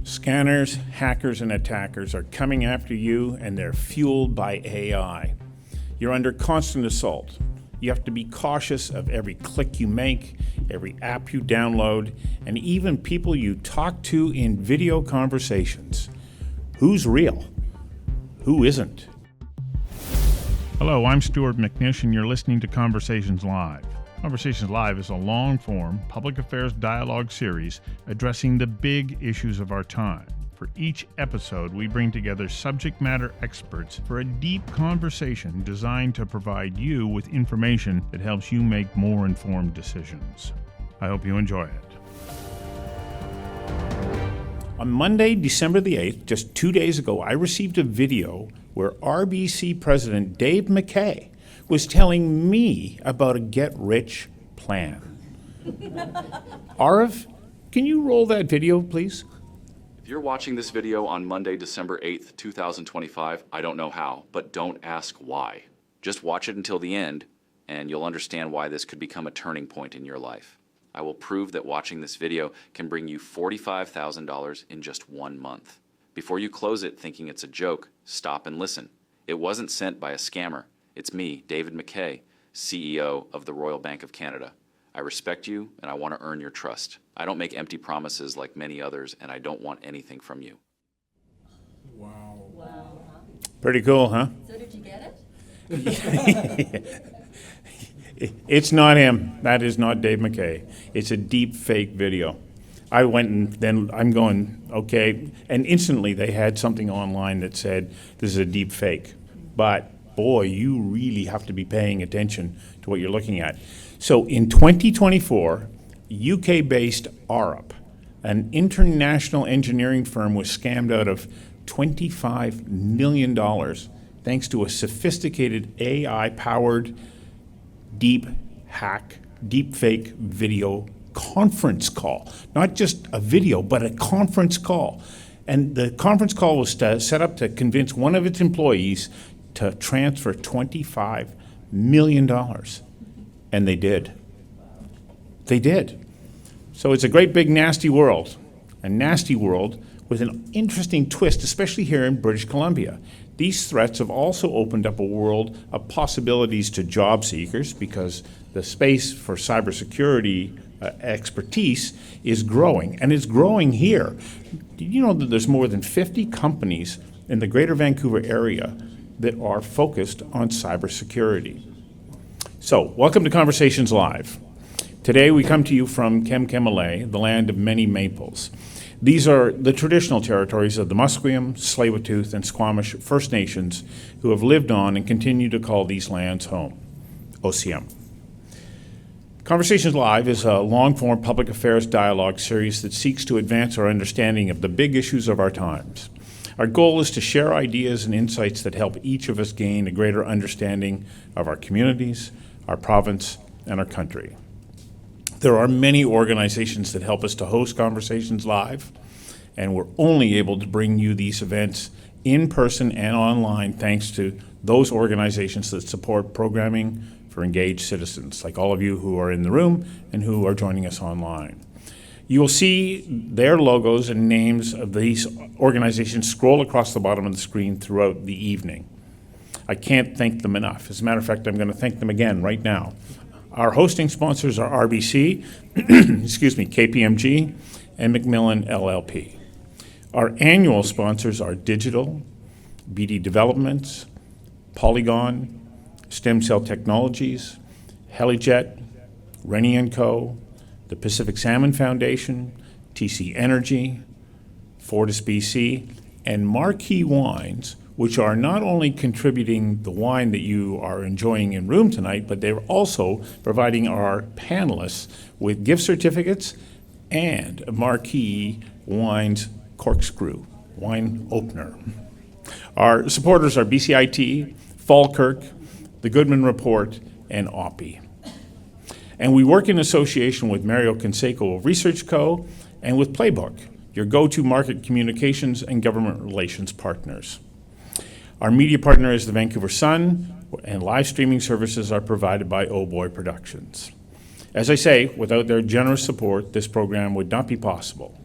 Scanners, hackers, and attackers are coming after you, and they're fueled by AI. You're under constant assault. You have to be cautious of every click you make, every app you download, and even people you talk to in video conversations. Who's real? Who isn't? Hello, I'm Stuart McNish, and you're listening to Conversations Live. Conversations Live is a long-form public affairs dialogue series addressing the big issues of our time. For each episode, we bring together subject matter experts for a deep conversation designed to provide you with information that helps you make more informed decisions. I hope you enjoy it. On Monday, December the 8th, just 2 days ago, I received a video where RBC President Dave McKay was telling me about a get-rich plan. Arav, can you roll that video, please? If you're watching this video on Monday, December 8th, 2025, I don't know how, but don't ask why. Just watch it until the end, and you'll understand why this could become a turning point in your life. I will prove that watching this video can bring you $45,000 in just 1 month. Before you close it thinking it's a joke, stop and listen. It wasn't sent by a scammer. It's me, David McKay, CEO of the Royal Bank of Canada. I respect you, and I want to earn your trust. I don't make empty promises like many others, and I don't want anything from you. Wow. Pretty cool, huh? So did you get it? It's not him. That is not Dave McKay. It's a deep fake video. I went and then I'm going, okay, and instantly they had something online that said this is a deep fake. But boy, you really have to be paying attention to what you're looking at. So in 2024, UK-based Arup, an international engineering firm, was scammed out of $25 million thanks to a sophisticated AI-powered deep fake video conference call. Not just a video, but a conference call. And the conference call was set up to convince one of its employees to transfer $25 million. And they did. They did. So it's a great big nasty world. A nasty world with an interesting twist, especially here in British Columbia. These threats have also opened up a world of possibilities to job seekers because the space for cybersecurity expertise is growing, and it's growing here. Did you know that there's more than 50 companies in the Greater Vancouver area that are focused on cybersecurity? So, welcome to Conversations Live. Today we come to you from Kemkemale, the land of many maples. These are the traditional territories of the Musqueam, Tsleil-Waututh, and Squamish First Nations who have lived on and continue to call these lands home. OCM. Conversations Live is a long-form public affairs dialogue series that seeks to advance our understanding of the big issues of our times. Our goal is to share ideas and insights that help each of us gain a greater understanding of our communities, our province, and our country. There are many organizations that help us to host Conversations Live, and we're only able to bring you these events in person and online thanks to those organizations that support programming for engaged citizens, like all of you who are in the room and who are joining us online. You will see their logos and names of these organizations scroll across the bottom of the screen throughout the evening. I can't thank them enough. As a matter of fact, I'm going to thank them again right now. Our hosting sponsors are RBC, KPMG, and Macmillan LLP. Our annual sponsors are Digital, BD Developments, Polygon, Stem Cell Technologies, Helijet, Rennie & Co., the Pacific Salmon Foundation, TC Energy, Fortis BC, and Marquee Wines, which are not only contributing the wine that you are enjoying in room tonight, but they're also providing our panelists with gift certificates and a Marquee Wines corkscrew wine opener. Our supporters are BCIT, Falkirk, the Goodman Report, and OPI. And we work in association with Mario Canseco of Research Co. and with Playbook, your go-to market communications and government relations partners. Our media partner is the Vancouver Sun, and live streaming services are provided by Oh Boy Productions. As I say, without their generous support, this program would not be possible.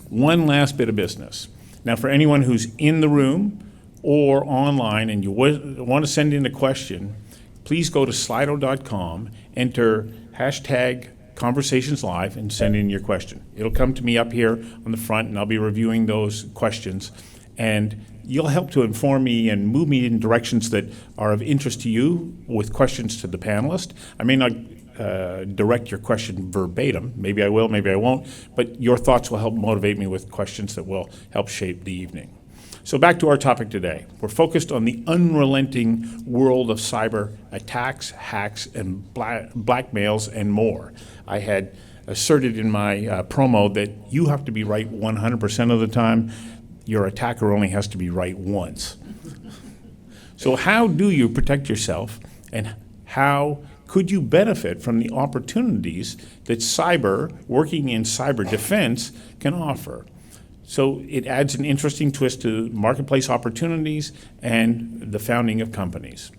one last bit of business. Now, for anyone who's in the room or online and you want to send in a question, please go to slido.com, enter hashtag Conversations Live, and send in your question. It'll come to me up here on the front, and I'll be reviewing those questions. And you'll help to inform me and move me in directions that are of interest to you with questions to the panelist. I may not direct your question verbatim. Maybe I will, maybe I won't. But your thoughts will help motivate me with questions that will help shape the evening. So back to our topic today. We're focused on the unrelenting world of cyber attacks, hacks, and blackmails, and more. I had asserted in my promo that you have to be right 100% of the time. Your attacker only has to be right once. So how do you protect yourself, and how could you benefit from the opportunities that working in cyber defense can offer? So it adds an interesting twist to marketplace opportunities and the founding of companies.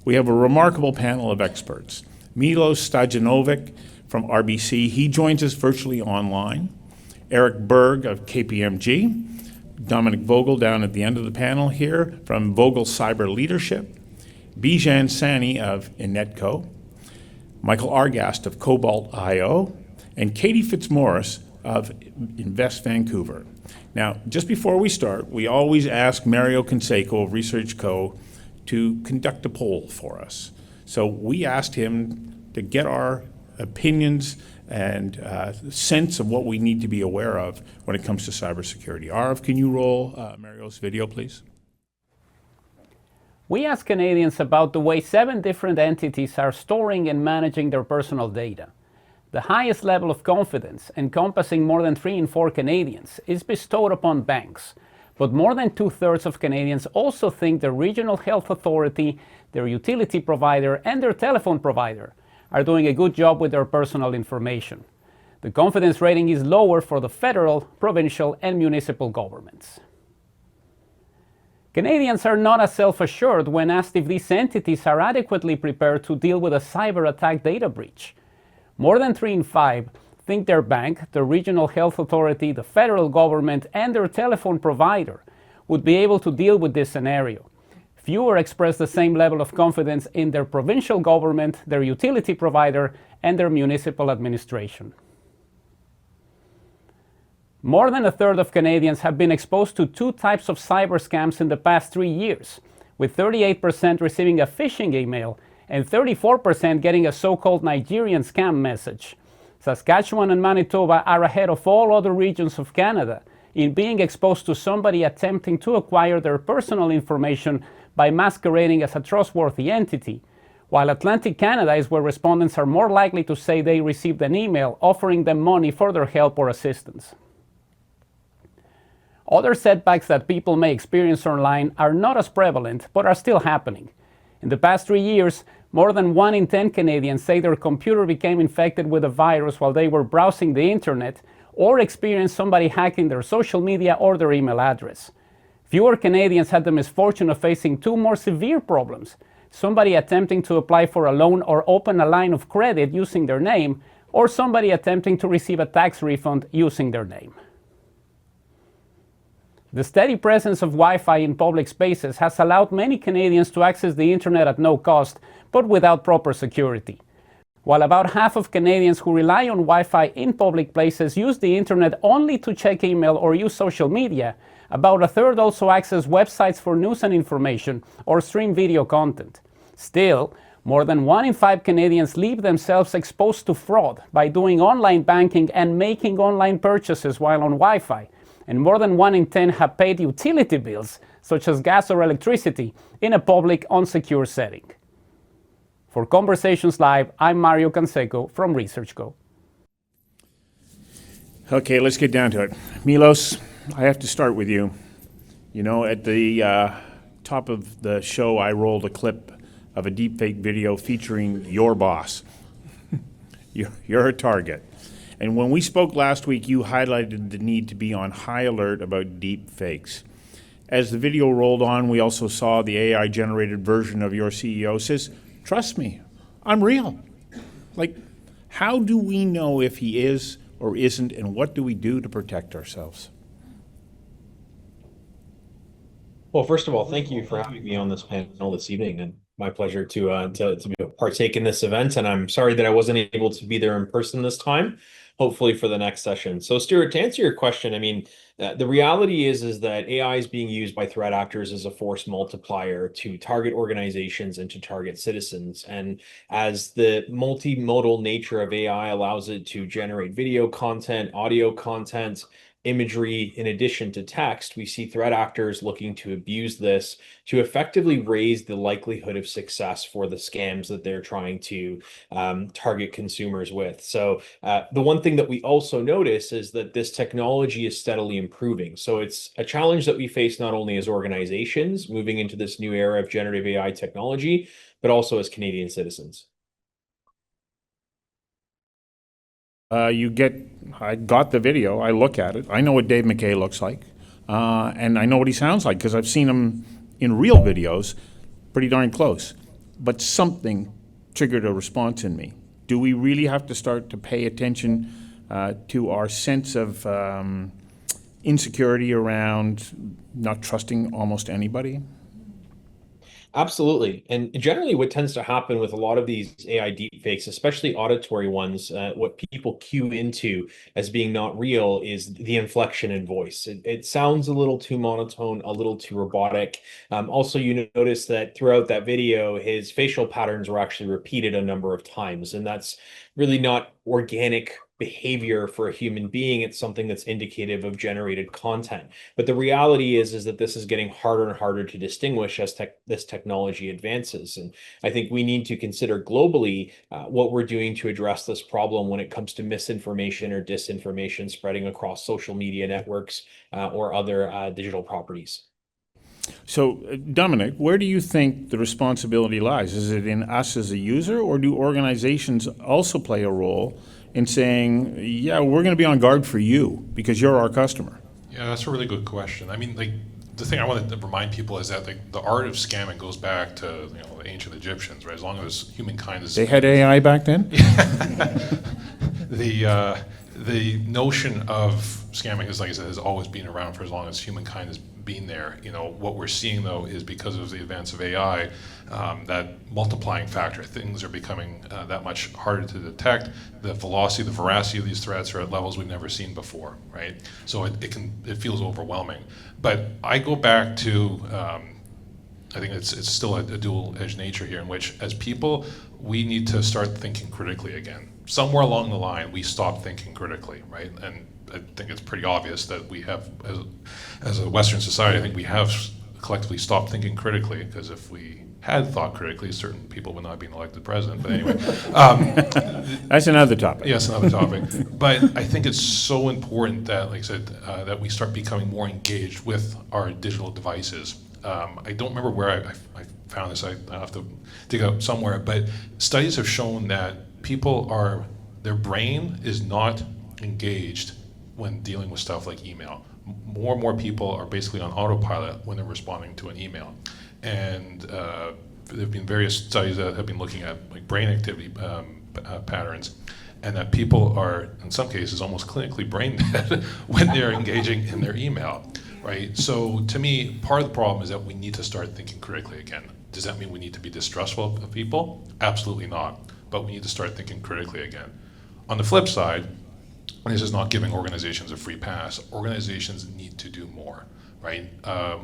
We have a remarkable panel of experts. Milos Stajanovic from RBC, he joins us virtually online. Eric Berg of KPMG. Dominic Vogel down at the end of the panel here from Vogel Cyber Leadership. Bijan Sani of Inetco. Michael Argast of Cobalt.io. And Katie Fitzmaurice of Invest Vancouver. Now, just before we start, we always ask Mario Canseco of Research Co. to conduct a poll for us. So we asked him to get our opinions and sense of what we need to be aware of when it comes to cybersecurity. Arv, can you roll Mario's video, please? We asked Canadians about the way 7 different entities are storing and managing their personal data. The highest level of confidence, encompassing more than 3 in 4 Canadians, is bestowed upon banks. But more than 2/3 of Canadians also think their regional health authority, their utility provider, and their telephone provider are doing a good job with their personal information. The confidence rating is lower for the federal, provincial, and municipal governments. Canadians are not as self-assured when asked if these entities are adequately prepared to deal with a cyber attack data breach. More than 3 in 5 think their bank, the regional health authority, the federal government, and their telephone provider would be able to deal with this scenario. Fewer express the same level of confidence in their provincial government, their utility provider, and their municipal administration. More than 1/3 of Canadians have been exposed to 2 types of cyber scams in the past 3 years, with 38% receiving a phishing email and 34% getting a so-called Nigerian scam message. Saskatchewan and Manitoba are ahead of all other regions of Canada in being exposed to somebody attempting to acquire their personal information by masquerading as a trustworthy entity, while Atlantic Canada is where respondents are more likely to say they received an email offering them money for their help or assistance. Other setbacks that people may experience online are not as prevalent, but are still happening. In the past 3 years, more than 1 in 10 Canadians say their computer became infected with a virus while they were browsing the internet, or experienced somebody hacking their social media or their email address. Fewer Canadians had the misfortune of facing 2 more severe problems: somebody attempting to apply for a loan or open a line of credit using their name, or somebody attempting to receive a tax refund using their name. The steady presence of Wi-Fi in public spaces has allowed many Canadians to access the internet at no cost, but without proper security. While about half of Canadians who rely on Wi-Fi in public places use the internet only to check email or use social media, about 1/3 also access websites for news and information or stream video content. Still, more than 1 in 5 Canadians leave themselves exposed to fraud by doing online banking and making online purchases while on Wi-Fi, and more than 1 in 10 have paid utility bills, such as gas or electricity, in a public, unsecure setting. For Conversations Live, I'm Mario Canseco from Research Co. Okay, let's get down to it. Milos, I have to start with you. You know, at the top of the show, I rolled a clip of a deepfake video featuring your boss. You're a target. And when we spoke last week, you highlighted the need to be on high alert about deep fakes. As the video rolled on, we also saw the AI-generated version of your CEO says, "Trust me, I'm real." Like, how do we know if he is or isn't, and what do we do to protect ourselves? Well, first of all, thank you for having me on this panel this evening, and my pleasure to partake in this event. And I'm sorry that I wasn't able to be there in person this time. Hopefully for the next session. So, Stuart, to answer your question, I mean, the reality is that AI is being used by threat actors as a force multiplier to target organizations and to target citizens. And as the multimodal nature of AI allows it to generate video content, audio content, imagery in addition to text, we see threat actors looking to abuse this to effectively raise the likelihood of success for the scams that they're trying to target consumers with. So the one thing that we also notice is that this technology is steadily improving. So it's a challenge that we face not only as organizations moving into this new era of generative AI technology, but also as Canadian citizens. I got the video, I look at it, I know what Dave McKay looks like, and I know what he sounds like because I've seen him in real videos, pretty darn close. But something triggered a response in me. Do we really have to start to pay attention to our sense of insecurity around not trusting almost anybody? Absolutely. And generally what tends to happen with a lot of these AI deepfakes, especially auditory ones, what people cue into as being not real is the inflection in voice. It sounds a little too monotone, a little too robotic. Also, you notice that throughout that video, his facial patterns were actually repeated a number of times, and that's really not organic behavior for a human being. It's something that's indicative of generated content. But the reality is that this is getting harder and harder to distinguish as this technology advances. And I think we need to consider globally what we're doing to address this problem when it comes to misinformation or disinformation spreading across social media networks or other digital properties. So, Dominic, where do you think the responsibility lies? Is it in us as a user, or do organizations also play a role in saying, yeah, we're going to be on guard for you because you're our customer? Yeah, that's a really good question. I mean, like, the thing I want to remind people is that the art of scamming goes back to the ancient Egyptians, right? As long as humankind is... They had AI back then? The notion of scamming is, like I said, has always been around for as long as humankind has been there. What we're seeing though is because of the advance of AI, that multiplying factor, things are becoming that much harder to detect. The velocity, the veracity of these threats are at levels we've never seen before, right? So it feels overwhelming. But I go back to, I think it's still a dual-edged nature here in which, as people, we need to start thinking critically again. Somewhere along the line, we stop thinking critically, right? And I think it's pretty obvious that we have, as a Western society, I think we have collectively stopped thinking critically, because if we had thought critically, certain people would not have been elected president. But anyway. That's another topic. Yes, another topic. But I think it's so important that, like I said, that we start becoming more engaged with our digital devices. I don't remember where I found this. I have to dig up somewhere. But studies have shown that their brain is not engaged when dealing with stuff like email. More and more people are basically on autopilot when they're responding to an email. And there have been various studies that have been looking at like brain activity patterns, and that people are, in some cases, almost clinically brain dead when they're engaging in their email, right? So to me, part of the problem is that we need to start thinking critically again. Does that mean we need to be distrustful of people? Absolutely not. But we need to start thinking critically again. On the flip side, and this is not giving organizations a free pass, organizations need to do more, right?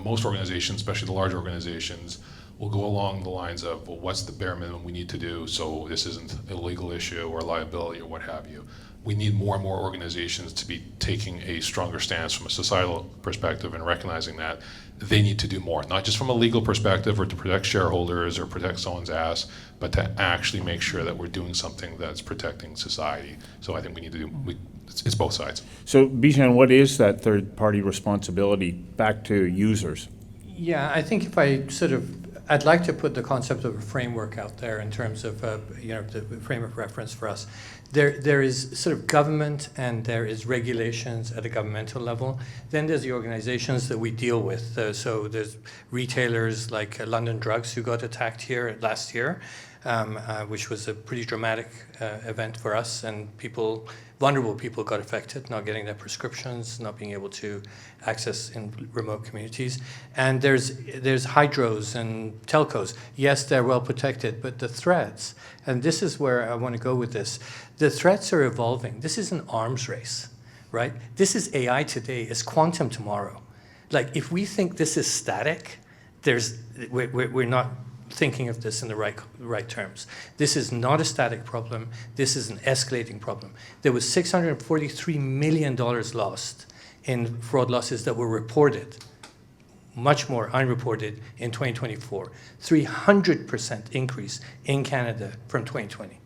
Most organizations, especially the large organizations, will go along the lines of, well, what's the bare minimum we need to do so this isn't a legal issue or liability or what have you. We need more and more organizations to be taking a stronger stance from a societal perspective and recognizing that they need to do more, not just from a legal perspective or to protect shareholders or protect someone's ass, but to actually make sure that we're doing something that's protecting society. So I think we need to do, it's both sides. So, Bijan, what is that third-party responsibility back to users? Yeah, I think I'd like to put the concept of a framework out there in terms of, the frame of reference for us. There is sort of government and there is regulations at a governmental level. Then there's the organizations that we deal with. So there's retailers like London Drugs who got attacked here last year. which was a pretty dramatic event for us, and vulnerable people got affected, not getting their prescriptions, not being able to access in remote communities. And there's hydros and telcos. Yes, they're well protected, but the threats, and this is where I want to go with this, the threats are evolving. This is an arms race, right? This is AI today, it's quantum tomorrow. Like, if we think this is static, we're not thinking of this in the right terms. This is not a static problem. This is an escalating problem. There was $643 million lost in fraud losses that were reported, much more unreported in 2024. 300% increase in Canada from 2020.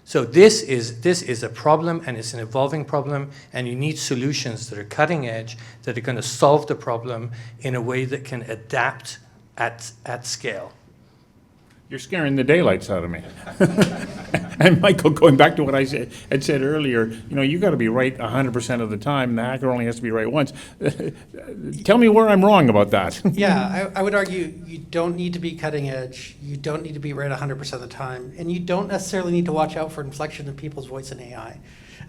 So this is a problem, and it's an evolving problem, and you need solutions that are cutting edge, that are going to solve the problem in a way that can adapt at scale. You're scaring the daylights out of me. And Michael, going back to what I had said earlier, you got to be right 100% of the time. The hacker only has to be right once. Tell me where I'm wrong about that. Yeah, I would argue you don't need to be cutting edge. You don't need to be right 100% of the time. And you don't necessarily need to watch out for inflection in people's voice in AI.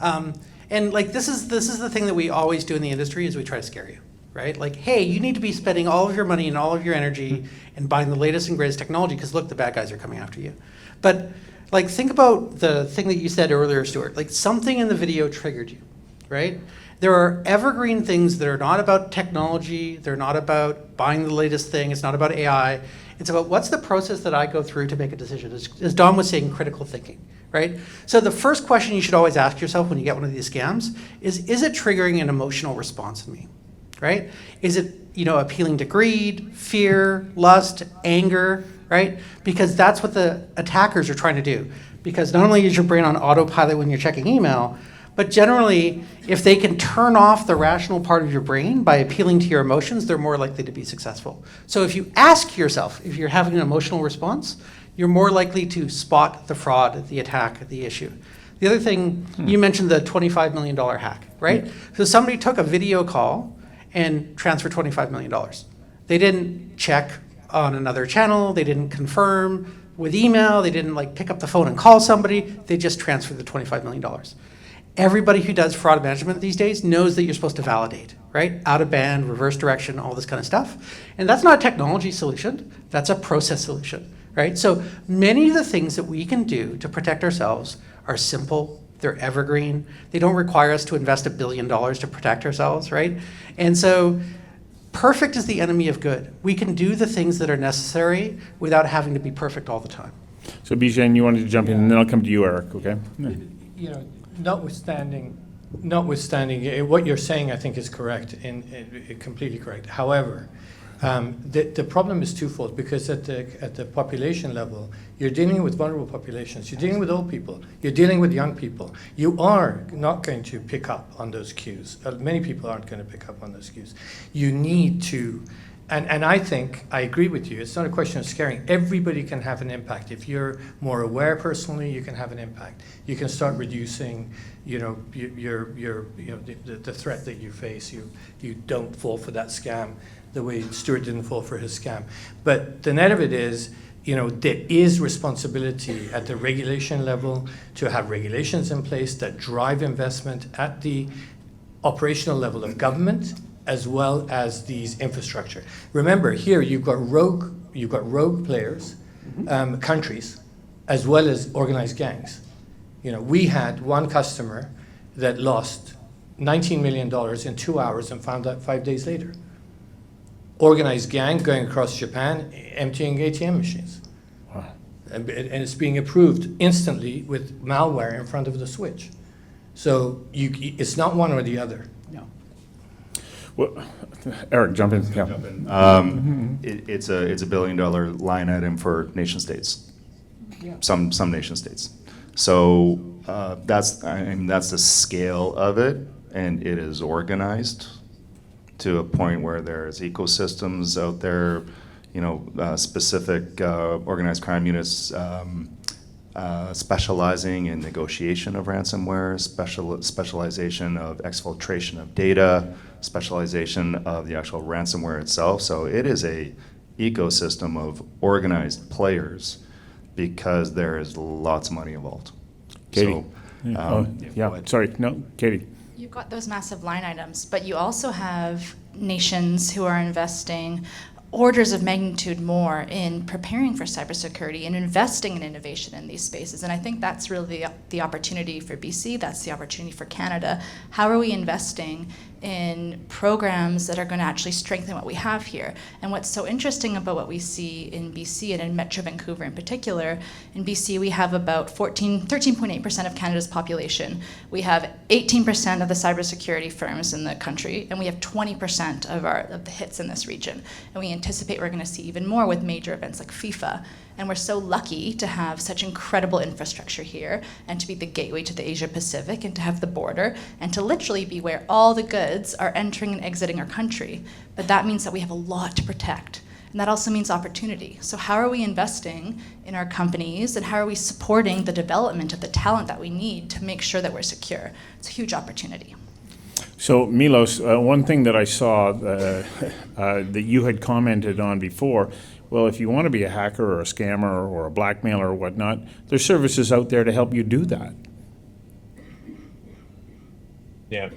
And like this is the thing that we always do in the industry is we try to scare you. Right? Like, hey, you need to be spending all of your money and all of your energy and buying the latest and greatest technology because look, the bad guys are coming after you. But like, think about the thing that you said earlier, Stuart. Like, something in the video triggered you, right? There are evergreen things that are not about technology. They're not about buying the latest thing. It's not about AI. It's about what's the process that I go through to make a decision. As Don was saying, critical thinking, right? So the first question you should always ask yourself when you get one of these scams is it triggering an emotional response in me? Right? Is it, appealing to greed, fear, lust, anger, right? Because that's what the attackers are trying to do. Because not only is your brain on autopilot when you're checking email, but generally, if they can turn off the rational part of your brain by appealing to your emotions, they're more likely to be successful. So if you ask yourself, if you're having an emotional response, you're more likely to spot the fraud, the attack, the issue. The other thing, you mentioned the $25 million hack, right? So somebody took a video call and transfer $25 million. They didn't check on another channel. They didn't confirm with email. They didn't pick up the phone and call somebody. They just transferred the $25 million. Everybody who does fraud management these days knows that you're supposed to validate, right? Out of band, reverse direction, all this kind of stuff. And that's not a technology solution. That's a process solution, right? So many of the things that we can do to protect ourselves are simple. They're evergreen. They don't require us to invest $1 billion to protect ourselves, right? And so perfect is the enemy of good. We can do the things that are necessary without having to be perfect all the time. So Bijan, you wanted to jump in, and then I'll come to you, Eric, okay? Notwithstanding what you're saying, I think is correct and completely correct. However, the problem is twofold, because at the population level, you're dealing with vulnerable populations, you're dealing with old people, you're dealing with young people. You are not going to pick up on those cues. Many people aren't going to pick up on those cues. You need to, and I think, I agree with you, it's not a question of scaring. Everybody can have an impact. If you're more aware personally, you can have an impact. You can start reducing, the threat that you face. You don't fall for that scam the way Stuart didn't fall for his scam. But the net of it is, there is responsibility at the regulation level to have regulations in place that drive investment at the operational level of government as well as these infrastructure. Remember, here you've got rogue players, countries, as well as organized gangs. We had one customer that lost $19 million in 2 hours and found out 5 days later. Organized gang going across Japan, emptying ATM machines. Wow. And it's being approved instantly with malware in front of the switch. So it's not one or the other. No. Well, Eric, jump in. Yeah. It's a $1 billion line item for nation states. Yeah. Some nation states. So that's the scale of it, and it is organized to a point where there's ecosystems out there, specific organized crime units specializing in negotiation of ransomware, specialization of exfiltration of data, specialization of the actual ransomware itself. So it is a ecosystem of organized players because there is lots of money involved. Katie. So, Oh, go yeah, ahead. sorry, no, Katie. You've got those massive line items, but you also have nations who are investing orders of magnitude more in preparing for cybersecurity and investing in innovation in these spaces. And I think that's really the opportunity for BC, that's the opportunity for Canada. How are we investing in programs that are going to actually strengthen what we have here? And what's so interesting about what we see in BC and in Metro Vancouver in particular, in BC we have about 13.8% of Canada's population. We have 18% of the cybersecurity firms in the country, and we have 20% of the hits in this region. And we anticipate we're going to see even more with major events like FIFA. And we're so lucky to have such incredible infrastructure here and to be the gateway to the Asia Pacific and to have the border and to literally be where all the goods are entering and exiting our country. But that means that we have a lot to protect. And that also means opportunity. So how are we investing in our companies and how are we supporting the development of the talent that we need to make sure that we're secure? It's a huge opportunity. So Milos, one thing that I saw that you had commented on before, well, if you want to be a hacker or a scammer or a blackmailer or whatnot, there's services out there to help you do that. Yeah.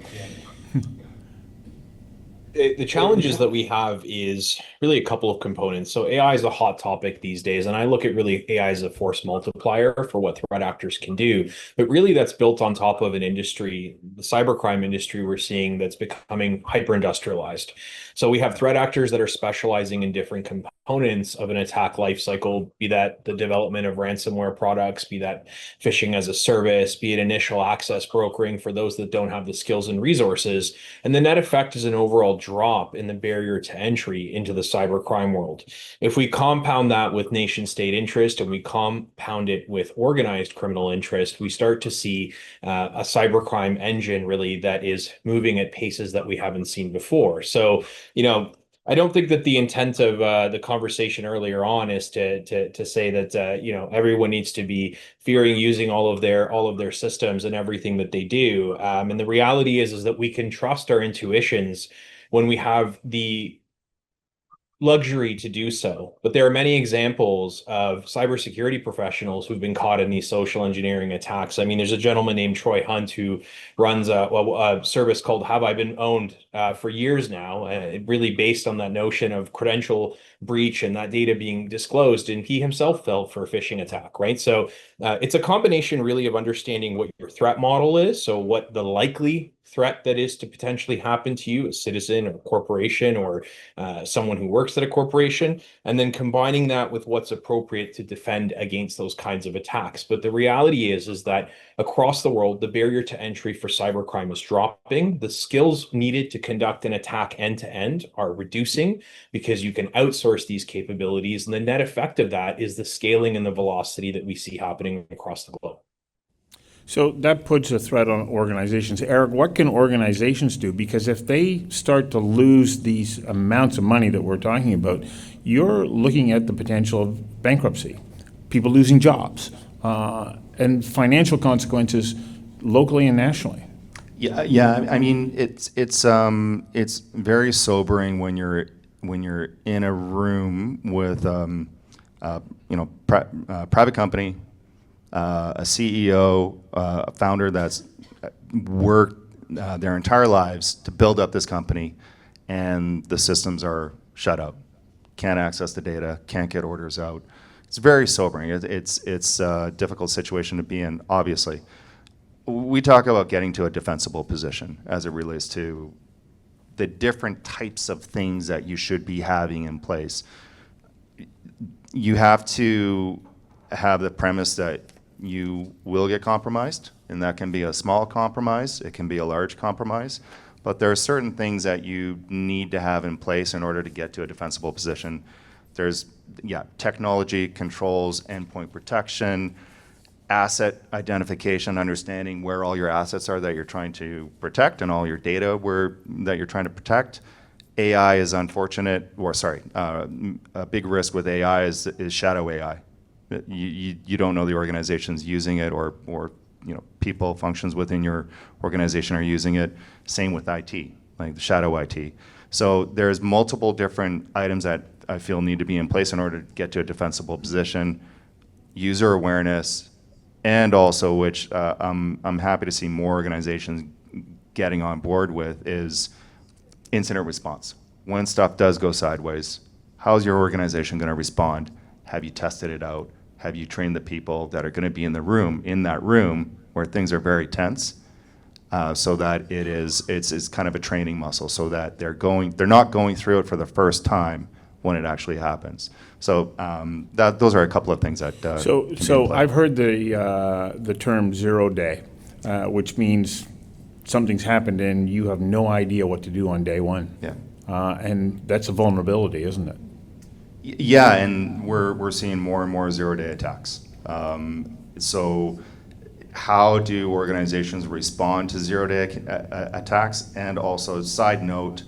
The challenges that we have is really a couple of components. So AI is a hot topic these days, and I look at really AI as a force multiplier for what threat actors can do. But really that's built on top of an industry, the cybercrime industry we're seeing that's becoming hyper-industrialized. So we have threat actors that are specializing in different components of an attack lifecycle, be that the development of ransomware products, be that phishing as a service, be it initial access brokering for those that don't have the skills and resources. And the net effect is an overall drop in the barrier to entry into the cybercrime world. If we compound that with nation state interest and we compound it with organized criminal interest, we start to see a cybercrime engine really that is moving at paces that we haven't seen before. So, I don't think that the intent of the conversation earlier on is to say that everyone needs to be fearing using all of their systems and everything that they do. And the reality is that we can trust our intuitions when we have the luxury to do so. But there are many examples of cybersecurity professionals who've been caught in these social engineering attacks. I mean, there's a gentleman named Troy Hunt who runs a service called Have I Been Owned for years now, really based on that notion of credential breach and that data being disclosed. And he himself fell for a phishing attack, right? So it's a combination really of understanding what your threat model is. So what the likely threat that is to potentially happen to you, a citizen or a corporation or someone who works at a corporation, and then combining that with what's appropriate to defend against those kinds of attacks. But the reality is that across the world, the barrier to entry for cybercrime is dropping. The skills needed to conduct an attack end to end are reducing because you can outsource these capabilities. And the net effect of that is the scaling and the velocity that we see happening across the globe. So that puts a threat on organizations. Eric, what can organizations do? Because if they start to lose these amounts of money that we're talking about, you're looking at the potential of bankruptcy, people losing jobs, and financial consequences locally and nationally. Yeah. I mean, it's very sobering when you're in a room with private company, a CEO, a founder that's worked their entire lives to build up this company, and the systems are shut out. Can't access the data, can't get orders out. It's very sobering. It's a difficult situation to be in, obviously. We talk about getting to a defensible position as it relates to the different types of things that you should be having in place. You have to have the premise that you will get compromised, and that can be a small compromise, it can be a large compromise, but there are certain things that you need to have in place in order to get to a defensible position. There's, technology, controls, endpoint protection, asset identification, understanding where all your assets are that you're trying to protect and all your data that you're trying to protect. AI is unfortunate, a big risk with AI is shadow AI. You don't know the organization's using it, or people, functions within your organization are using it. Same with IT, like the shadow IT. So there's multiple different items that I feel need to be in place in order to get to a defensible position. user awareness, and also, which I'm happy to see more organizations getting on board with, is incident response. When stuff does go sideways, how's your organization going to respond? Have you tested it out? Have you trained the people that are going to be in that room where things are very tense, so that it's kind of a training muscle, so that they're not going through it for the first time when it actually happens. So those are a couple of things that. So I've heard the term 0 day, which means something's happened and you have no idea what to do on day one. Yeah. And that's a vulnerability, isn't it? Yeah, and we're seeing more and more 0-day attacks. So how do organizations respond to 0-day attacks? And also, side note,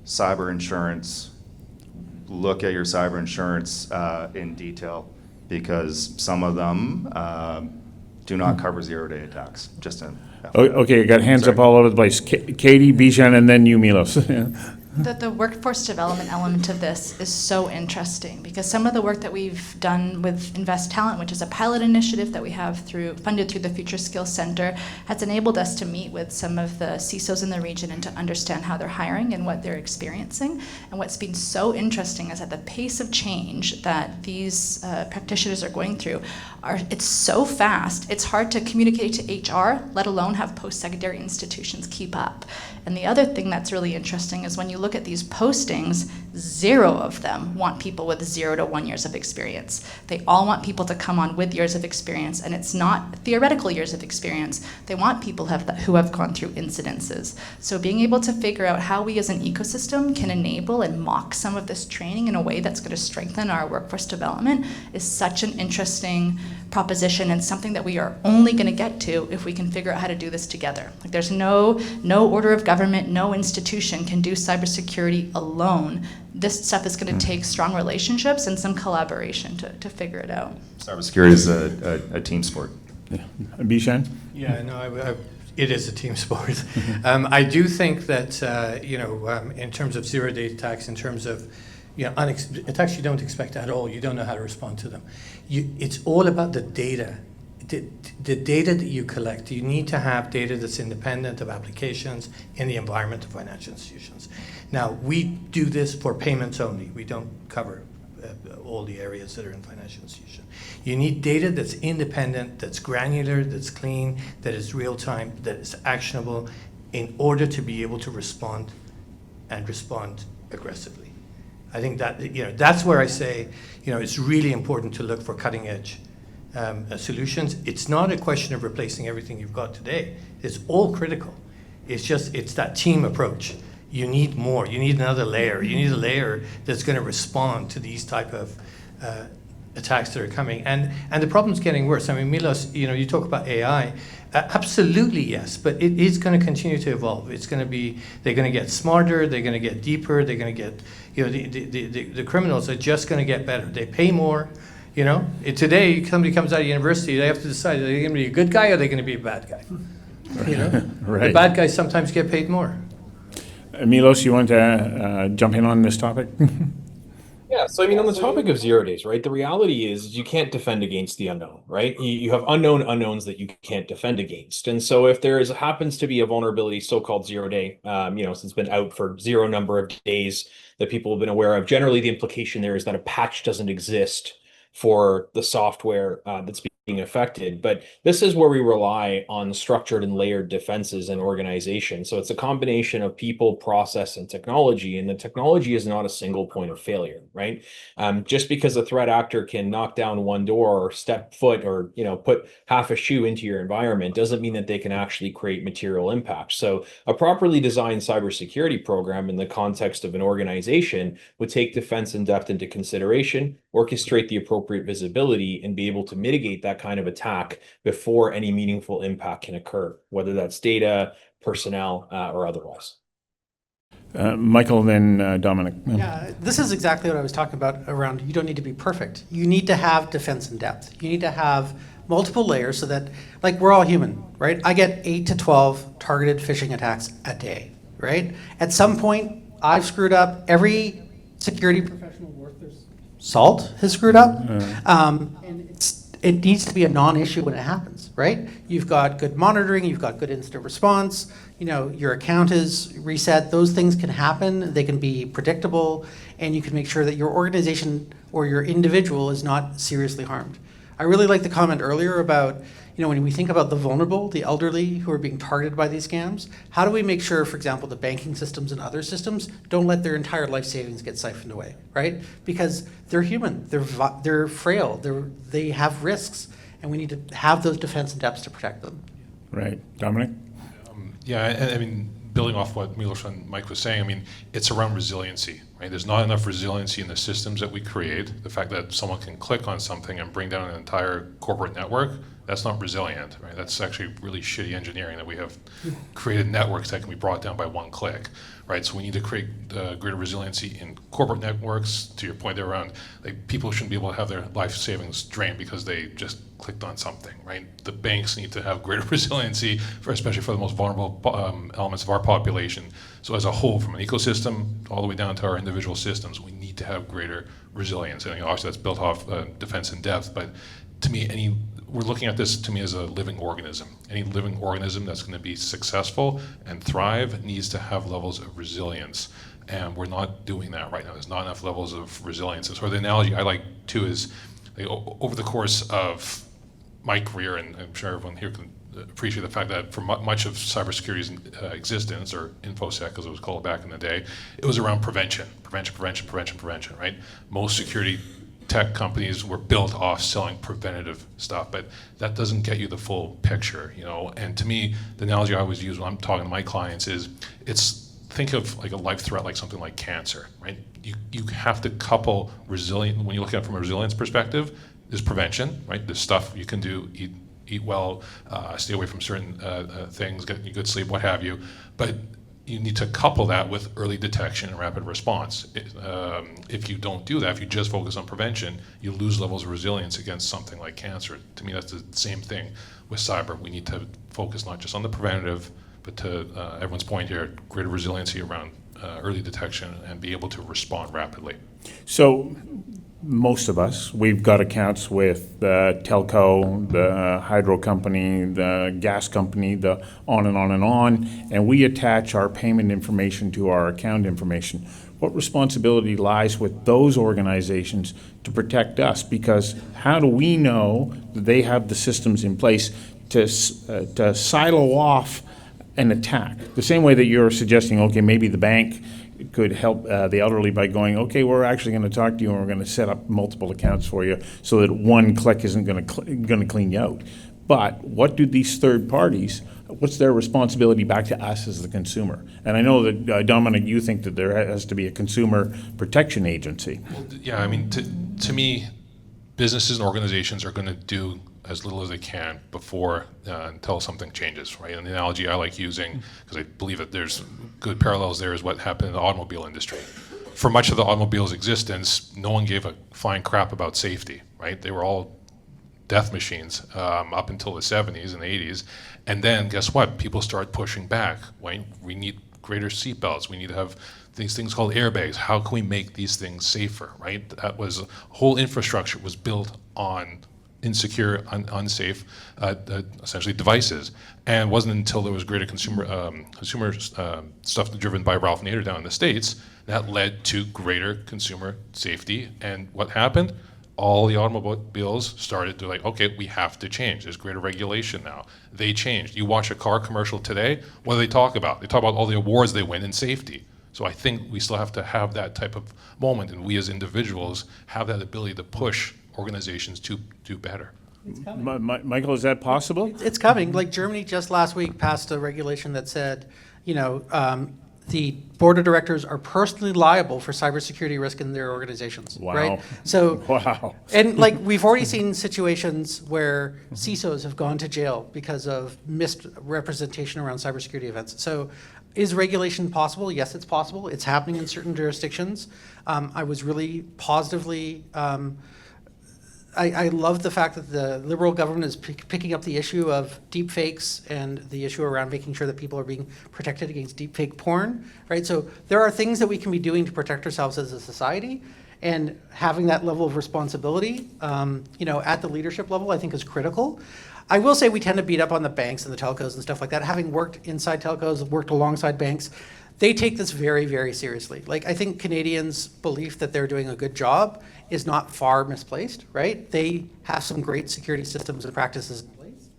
cyber insurance. Look at your cyber insurance in detail, because some of them do not cover 0-day attacks. Just in. Okay, I got hands up all over the place. Katie, Bijan, and then you, Milos. The workforce development element of this is so interesting, because some of the work that we've done with Invest Talent, which is a pilot initiative that we have funded through the Future Skills Center, has enabled us to meet with some of the CISOs in the region and to understand how they're hiring and what they're experiencing. And what's been so interesting is that the pace of change that these practitioners are going through, it's so fast, it's hard to communicate to HR, let alone have post-secondary institutions keep up. And the other thing that's really interesting is when you look at these postings, 0 of them want people with 0 to 1 years of experience. They all want people to come on with years of experience, and it's not theoretical years of experience. They want people who have gone through incidences. So being able to figure out how we as an ecosystem can enable and mock some of this training in a way that's going to strengthen our workforce development is such an interesting proposition, and something that we are only going to get to if we can figure out how to do this together. Like, there's no order of government, no institution can do cybersecurity alone. This stuff is going to take strong relationships and some collaboration to figure it out. Cybersecurity is a team sport. Yeah. Bijan? Yeah, no, it is a team sport. I do think that, in terms of 0-day attacks, in terms of attacks you don't expect at all, you don't know how to respond to them. It's all about the data. The data that you collect. You need to have data that's independent of applications in the environment of financial institutions. Now, we do this for payments only. We don't cover all the areas that are in financial institutions. You need data that's independent, that's granular, that's clean, that is real time, that is actionable, in order to be able to respond and respond aggressively. I think that, that's where I say, it's really important to look for cutting edge solutions. It's not a question of replacing everything you've got today. It's all critical. It's that team approach. You need more. You need another layer. You need a layer that's going to respond to these type of attacks that are coming. And the problem's getting worse. I mean, Milos, you talk about AI. Absolutely, yes, but it is going to continue to evolve. It's going to be, they're going to get smarter, they're going to get deeper, they're going to get, the criminals are just going to get better. They pay more. Today, somebody comes out of university, they have to decide, are they going to be a good guy or are they going to be a bad guy? Right. The bad guys sometimes get paid more. Milos, you want to jump in on this topic? Yeah, so I mean, on the topic of 0 days, right, the reality is you can't defend against the unknown, right? You have unknown unknowns that you can't defend against. And so if there happens to be a vulnerability, so-called 0 day, since it's been out for 0 number of days that people have been aware of, generally the implication there is that a patch doesn't exist for the software that's being affected. But this is where we rely on structured and layered defenses and organization. So it's a combination of people, process, and technology. And the technology is not a single point of failure, right? Just because a threat actor can knock down one door or step foot or put half a shoe into your environment doesn't mean that they can actually create material impact. So a properly designed cybersecurity program in the context of an organization would take defense in depth into consideration, orchestrate the appropriate visibility, and be able to mitigate that kind of attack before any meaningful impact can occur, whether that's data, personnel, or otherwise. Michael, then Dominic. Yeah, this is exactly what I was talking about around you don't need to be perfect. You need to have defense in depth. You need to have multiple layers so that, like, we're all human, right? I get 8 to 12 targeted phishing attacks a day, right? At some point, I've screwed up. Every security professional worth their salt has screwed up. And it needs to be a non-issue when it happens, right? You've got good monitoring, you've got good instant response, you know, your account is reset. Those things can happen, they can be predictable, and you can make sure that your organization or your individual is not seriously harmed. I really like the comment earlier about, you know, when we think about the vulnerable, the elderly who are being targeted by these scams, how do we make sure, for example, the banking systems and other systems don't let their entire life savings get siphoned away, right? Because they're human, they're frail, they have risks, and we need to have those defense in depth to protect them. Right. Dominic? Yeah, and I mean, building off what Milos and Mike was saying, I mean, it's around resiliency, right? There's not enough resiliency in the systems that we create. The fact that someone can click on something and bring down an entire corporate network, that's not resilient, right? That's actually really shitty engineering that we have created networks that can be brought down by one click, right? So we need to create greater resiliency in corporate networks. To your point there around, like, people shouldn't be able to have their life savings drained because they just clicked on something, right? The banks need to have greater resiliency, especially for the most vulnerable elements of our population. So as a whole, from an ecosystem all the way down to our individual systems, we need to have greater resilience. And obviously that's built off defense in depth, but to me, we're looking at this to me as a living organism. Any living organism that's going to be successful and thrive needs to have levels of resilience. And we're not doing that right now. There's not enough levels of resilience. And so the analogy I like too is, like, over the course of my career, and I'm sure everyone here can appreciate the fact that for much of cybersecurity's existence, or InfoSec as it was called back in the day, it was around prevention, right? Most security tech companies were built off selling preventative stuff, but that doesn't get you the full picture, you know? And to me, the analogy I always use when I'm talking to my clients is, think of like a life threat like something like cancer, right? You have to couple resilient, when you look at it from a resilience perspective, there's prevention, right? There's stuff you can do, eat well, stay away from certain things, get good sleep, what have you. But you need to couple that with early detection and rapid response. If you don't do that, if you just focus on prevention, you lose levels of resilience against something like cancer. To me, that's the same thing with cyber. We need to focus not just on the preventative, but to everyone's point here, greater resiliency around early detection and be able to respond rapidly. So most of us, we've got accounts with the telco, the hydro company, the gas company, the on and on and on, and we attach our payment information to our account information. What responsibility lies with those organizations to protect us? Because how do we know that they have the systems in place to silo off an attack? The same way that you're suggesting, okay, maybe the bank could help the elderly by going, okay, we're actually going to talk to you and we're going to set up multiple accounts for you so that one click isn't going to clean you out. But what do these third parties, what's their responsibility back to us as the consumer? And I know that, Dominic, you think that there has to be a consumer protection agency. Well, yeah, I mean, to me, businesses and organizations are going to do as little as they can before until something changes, right? And the analogy I like using, because I believe that there's good parallels there, is what happened in the automobile industry. For much of the automobile's existence, no one gave a flying crap about safety, right? They were all death machines up until the 70s and 80s. And then guess what? People start pushing back. Right? We need greater seatbelts. We need to have these things called airbags. How can we make these things safer, right? That was, whole infrastructure was built on insecure, unsafe, essentially devices. And it wasn't until there was greater consumer stuff driven by Ralph Nader down in the States that led to greater consumer safety. And what happened? All the automobiles started to like, okay, we have to change. There's greater regulation now. They changed. You watch a car commercial today, what do they talk about? They talk about all the awards they win in safety. So I think we still have to have that type of moment, and we as individuals have that ability to push organizations to do better. Michael, is that possible? It's coming. Like Germany just last week passed a regulation that said, you know, the board of directors are personally liable for cybersecurity risk in their organizations. Wow. Right? So, wow. And like we've already seen situations where CISOs have gone to jail because of misrepresentation around cybersecurity events. So is regulation possible? Yes, it's possible. It's happening in certain jurisdictions. I was really positively I love the fact that the Liberal government is picking up the issue of deepfakes and the issue around making sure that people are being protected against deepfake porn, right? So there are things that we can be doing to protect ourselves as a society, And having that level of responsibility, at the leadership level, I think is critical. I will say we tend to beat up on the banks and the telcos and stuff like that. Having worked inside telcos, worked alongside banks, they take this very, very seriously. Like, I think Canadians' belief that they're doing a good job is not far misplaced, right? They have some great security systems and practices in place.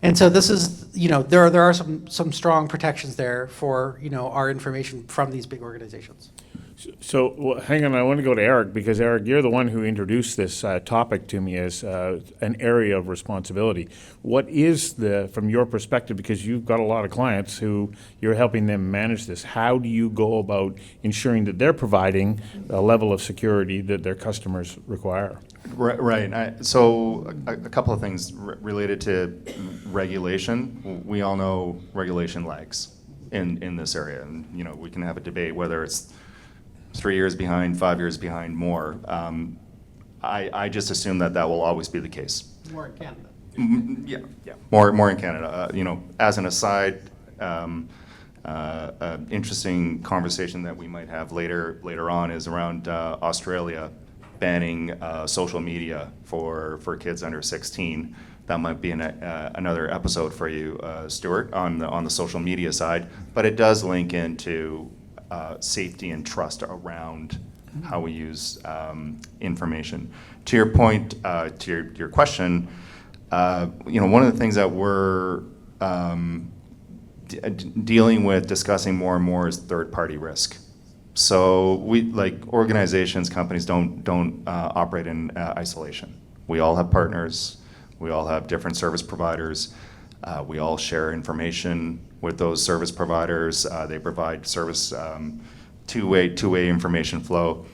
And so this is, there are some strong protections there for, our information from these big organizations. So, well, hang on, I want to go to Eric, because Eric, you're the one who introduced this topic to me as an area of responsibility. What is from your perspective, because you've got a lot of clients who you're helping them manage this, how do you go about ensuring that they're providing a level of security that their customers require? Right. So a couple of things related to regulation. We all know regulation lags in this area, and we can have a debate whether it's 3 years behind, 5 years behind, more. I just assume that will always be the case. More in Canada. Yeah. More in Canada. As an aside, interesting conversation that we might have later on is around Australia banning social media for kids under 16. That might be another episode for you, Stuart, on the social media side. But it does link into safety and trust around how we use information. To your point, to your question, one of the things that we're dealing with, discussing more and more, is third-party risk. So we, like organizations, companies, don't operate in isolation. We all have partners. We all have different service providers. We all share information with those service providers. They provide service, two-way information flow.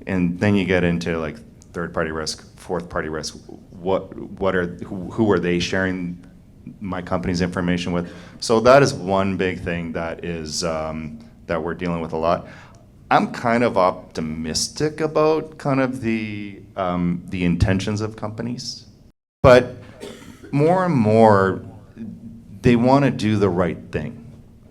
And then you get into like third-party risk, fourth-party risk. Who are they sharing my company's information with? So that is one big thing that is that we're dealing with a lot. I'm kind of optimistic about kind of the intentions of companies, but more and more they want to do the right thing,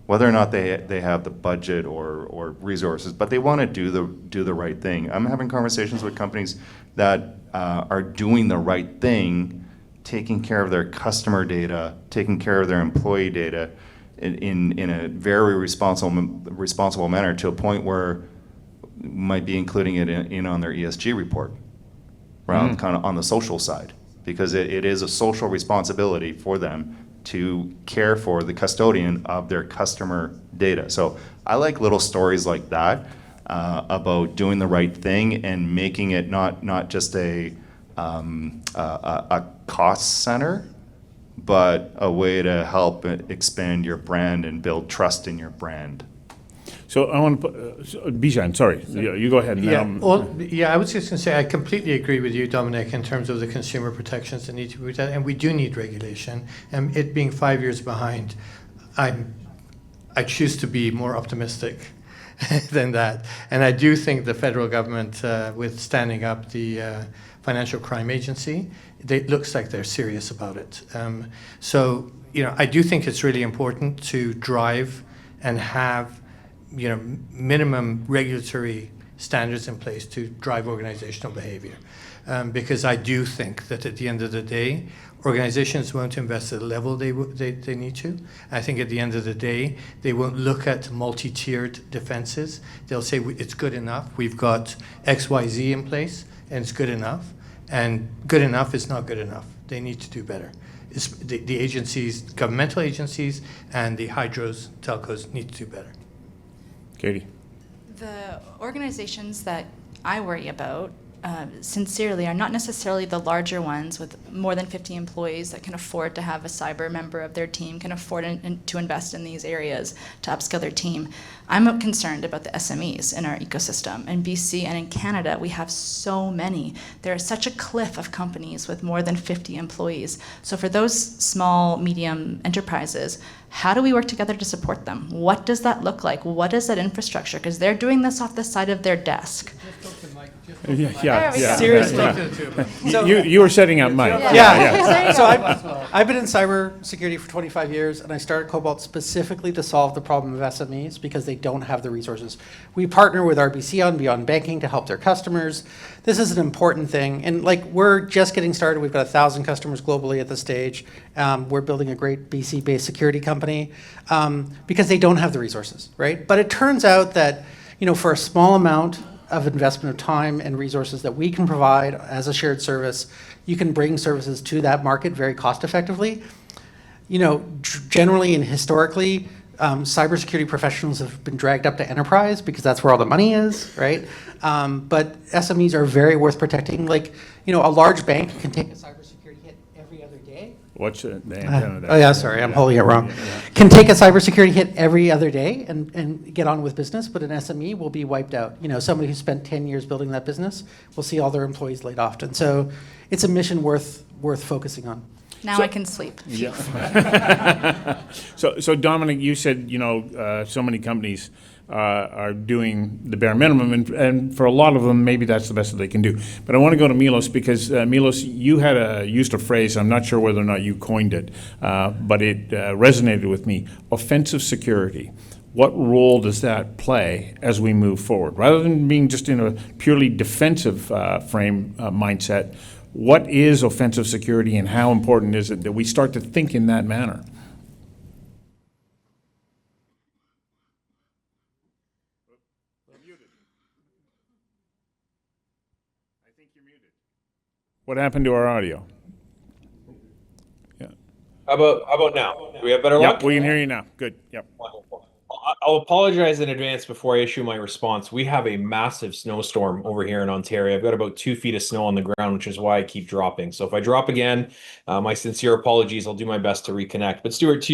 whether or not they have the budget or resources, but they want to do the right thing. I'm having conversations with companies that are doing the right thing, taking care of their customer data, taking care of their employee data in a very responsible manner, to a point where might be including it in on their ESG report, around kind of on the social side, because it is a social responsibility for them to care for the custodian of their customer data. So I like little stories like that about doing the right thing and making it not just a cost center, but a way to help expand your brand and build trust in your brand. So I want to put, Bijan, sorry, you go ahead. I was just going to say I completely agree with you, Dominic, in terms of the consumer protections that need to be protected, and we do need regulation. And it being 5 years behind, I choose to be more optimistic than that. And I do think the federal government, with standing up the Financial Crime Agency, it looks like they're serious about it. So I do think it's really important to drive and have minimum regulatory standards in place to drive organizational behavior. Because I do think that at the end of the day, organizations won't invest at the level they need to. I think at the end of the day, they won't look at multi-tiered defenses. They'll say it's good enough. We've got XYZ in place, and it's good enough. And good enough is not good enough. They need to do better. The agencies, governmental agencies, and the hydros, telcos need to do better. Katie. The organizations that I worry about, sincerely, are not necessarily the larger ones with more than 50 employees that can afford to have a cyber member of their team, can afford to invest in these areas to upskill their team. I'm concerned about the SMEs in our ecosystem. In BC and in Canada, we have so many. There is such a cliff of companies with more than 50 employees. So for those small, medium enterprises, how do we work together to support them? What does that look like? What is that infrastructure? Because they're doing this off the side of their desk. Just talk to Mike. Yeah. Seriously. You were setting up Mike. Yeah. So I've been in cybersecurity for 25 years, and I started Cobalt specifically to solve the problem of SMEs because they don't have the resources. We partner with RBC on Beyond Banking to help their customers. This is an important thing, and like we're just getting started. We've got 1,000 customers globally at this stage. We're building a great BC-based security company because they don't have the resources, right? But it turns out that for a small amount of investment of time and resources that we can provide as a shared service, you can bring services to that market very cost effectively. Generally and historically, cybersecurity professionals have been dragged up to enterprise because that's where all the money is, right? But SMEs are very worth protecting. Like, a large bank can take a cybersecurity hit every other day. What's the antenna there? Oh yeah, sorry, I'm holding it wrong. Can take a cybersecurity hit every other day and get on with business, but an SME will be wiped out. Somebody who spent 10 years building that business will see all their employees laid off. And so it's a mission worth focusing on. Now I can sleep. Yeah. So Dominic, you said, so many companies are doing the bare minimum, and for a lot of them, maybe that's the best that they can do. But I want to go to Milos because, Milos, you had used a phrase, I'm not sure whether or not you coined it, but it resonated with me, offensive security. What role does that play as we move forward? Rather than being just in a purely defensive mindset, what is offensive security and how important is it that we start to think in that manner? What happened to our audio? Yeah. How about now? Do we have better luck? Yep, we can hear you now. Good. Yep. Wonderful. I'll apologize in advance before I issue my response. We have a massive snowstorm over here in Ontario. I've got about 2 feet of snow on the ground, which is why I keep dropping. So if I drop again, my sincere apologies. I'll do my best to reconnect. But Stuart, to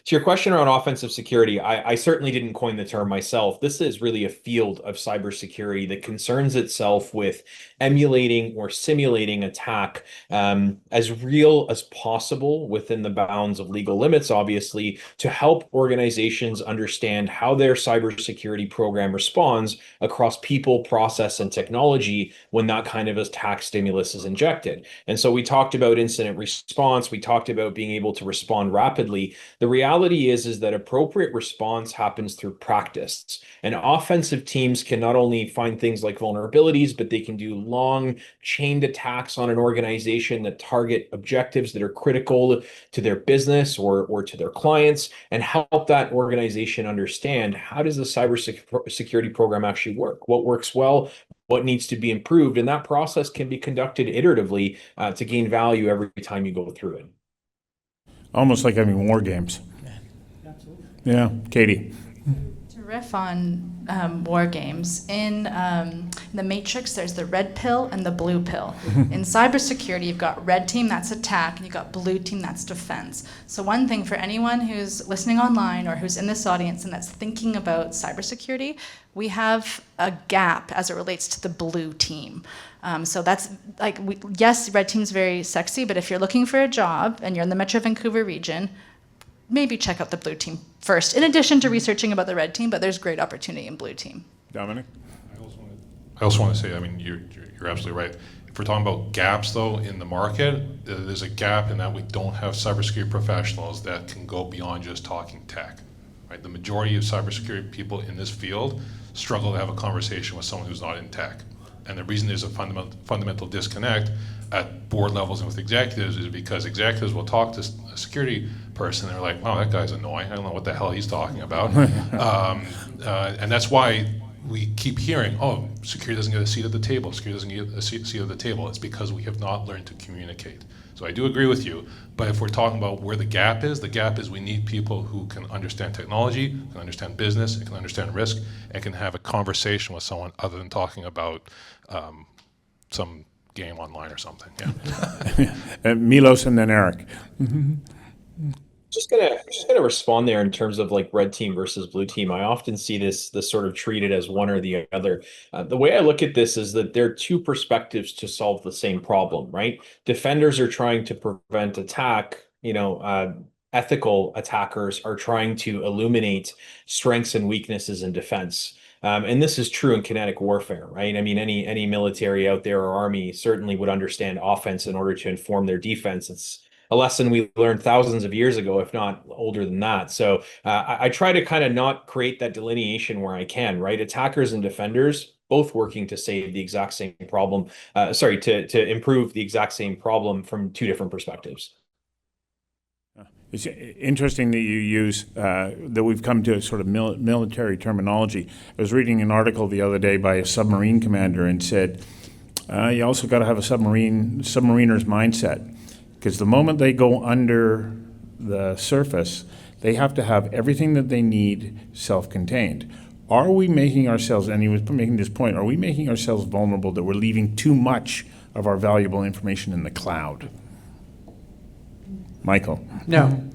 your question around offensive security, I certainly didn't coin the term myself. This is really a field of cybersecurity that concerns itself with emulating or simulating attack as real as possible within the bounds of legal limits, obviously, to help organizations understand how their cybersecurity program responds across people, process, and technology when that kind of attack stimulus is injected. And so we talked about incident response. We talked about being able to respond rapidly. The reality is that appropriate response happens through practice. And offensive teams can not only find things like vulnerabilities, but they can do long chained attacks on an organization that target objectives that are critical to their business or to their clients, and help that organization understand how does the cybersecurity program actually work, what works well, what needs to be improved, and that process can be conducted iteratively to gain value every time you go through it. Almost like having war games. Absolutely. Yeah, Katie. To riff on war games, in the Matrix, there's the red pill and the blue pill. In cybersecurity, you've got red team, that's attack, and you've got blue team, that's defense. So one thing for anyone who's listening online or who's in this audience and that's thinking about cybersecurity, we have a gap as it relates to the blue team. So that's like, yes, red team's very sexy, but if you're looking for a job and you're in the Metro Vancouver region, maybe check out the blue team first, in addition to researching about the red team, but there's great opportunity in blue team. Dominic? I also want to say, I mean, you're absolutely right. If we're talking about gaps, though, in the market, there's a gap in that we don't have cybersecurity professionals that can go beyond just talking tech. Right? The majority of cybersecurity people in this field struggle to have a conversation with someone who's not in tech. And the reason there's a fundamental disconnect at board levels and with executives is because executives will talk to a security person and they're like, wow, that guy's annoying. I don't know what the hell he's talking about. And that's why we keep hearing, oh, security doesn't get a seat at the table. Security doesn't get a seat at the table. It's because we have not learned to communicate. So I do agree with you, but if we're talking about where the gap is we need people who can understand technology, can understand business, and can understand risk, and can have a conversation with someone other than talking about some game online or something. Yeah. Milos and then Eric. Just gonna respond there in terms of like red team versus blue team. I often see this sort of treated as one or the other. The way I look at this is that there are two perspectives to solve the same problem, right? Defenders are trying to prevent attack. Ethical attackers are trying to illuminate strengths and weaknesses in defense. And this is true in kinetic warfare, right? I mean, any military out there or army certainly would understand offense in order to inform their defense. It's a lesson we learned thousands of years ago, if not older than that. So I try to kind of not create that delineation where I can, right? Attackers and defenders both working to save the exact same problem, to improve the exact same problem from two different perspectives. It's interesting that you use, that we've come to a sort of military terminology. I was reading an article the other day by a submarine commander and said, you also got to have a submariner's mindset. Because the moment they go under the surface, they have to have everything that they need self-contained. Are we making ourselves, and he was making this point, are we making ourselves vulnerable that we're leaving too much of our valuable information in the cloud? Michael. No.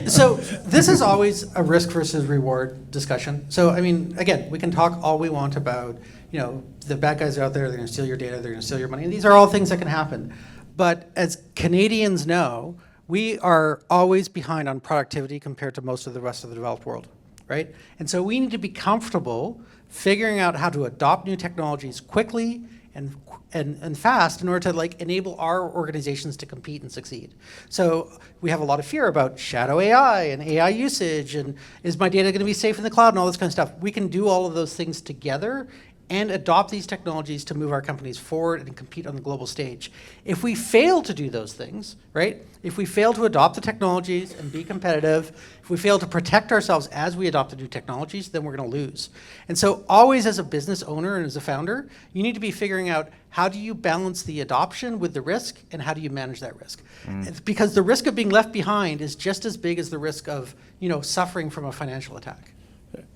So this is always a risk versus reward discussion. So, I mean, again, we can talk all we want about, the bad guys are out there, they're going to steal your data, they're going to steal your money. And these are all things that can happen. But as Canadians know, we are always behind on productivity compared to most of the rest of the developed world, right? And so we need to be comfortable figuring out how to adopt new technologies quickly and fast in order to enable our organizations to compete and succeed. So we have a lot of fear about shadow AI and AI usage and is my data going to be safe in the cloud and all this kind of stuff. We can do all of those things together and adopt these technologies to move our companies forward and compete on the global stage. If we fail to do those things, right? If we fail to adopt the technologies and be competitive, if we fail to protect ourselves as we adopt the new technologies, then we're going to lose. And so always as a business owner and as a founder, you need to be figuring out how do you balance the adoption with the risk and how do you manage that risk? It's because the risk of being left behind is just as big as the risk of, suffering from a financial attack.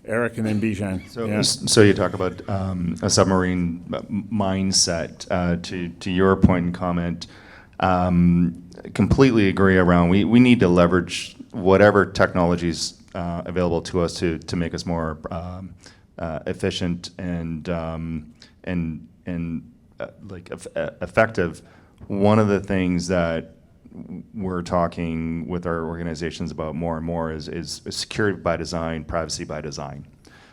Eric and then Bijan. So you talk about a submarine mindset. To your point and comment, completely agree around. We need to leverage whatever technologies available to us to make us more efficient and effective. One of the things that we're talking with our organizations about more and more is security by design, privacy by design.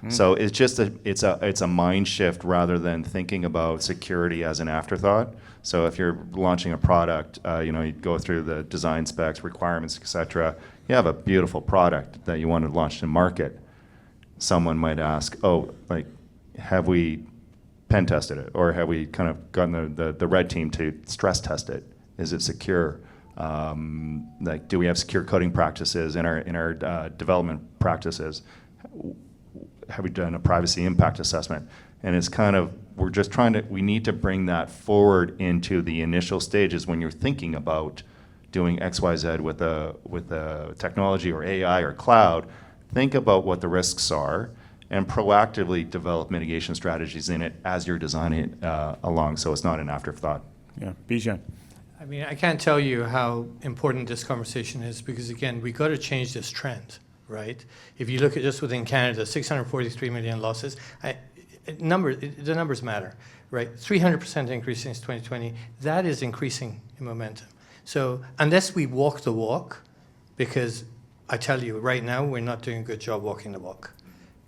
So it's just it's a mind shift rather than thinking about security as an afterthought. So if you're launching a product, you go through the design specs, requirements, etc. You have a beautiful product that you want to launch to market. Someone might ask, have we pen tested it, or have we kind of gotten the red team to stress test it? Is it secure? Do we have secure coding practices in our development practices? Have we done a privacy impact assessment? And it's kind of, we need to bring that forward into the initial stages when you're thinking about doing X, Y, Z with a technology or AI or cloud. Think about what the risks are and proactively develop mitigation strategies in it as you're designing it along, so it's not an afterthought. Yeah, Bijan. I mean, I can't tell you how important this conversation is because, again, we got to change this trend, right? If you look at just within Canada, 643 million losses, the numbers matter, right? 300% increase since 2020. That is increasing in momentum. So unless we walk the walk, because I tell you, right now, we're not doing a good job walking the walk.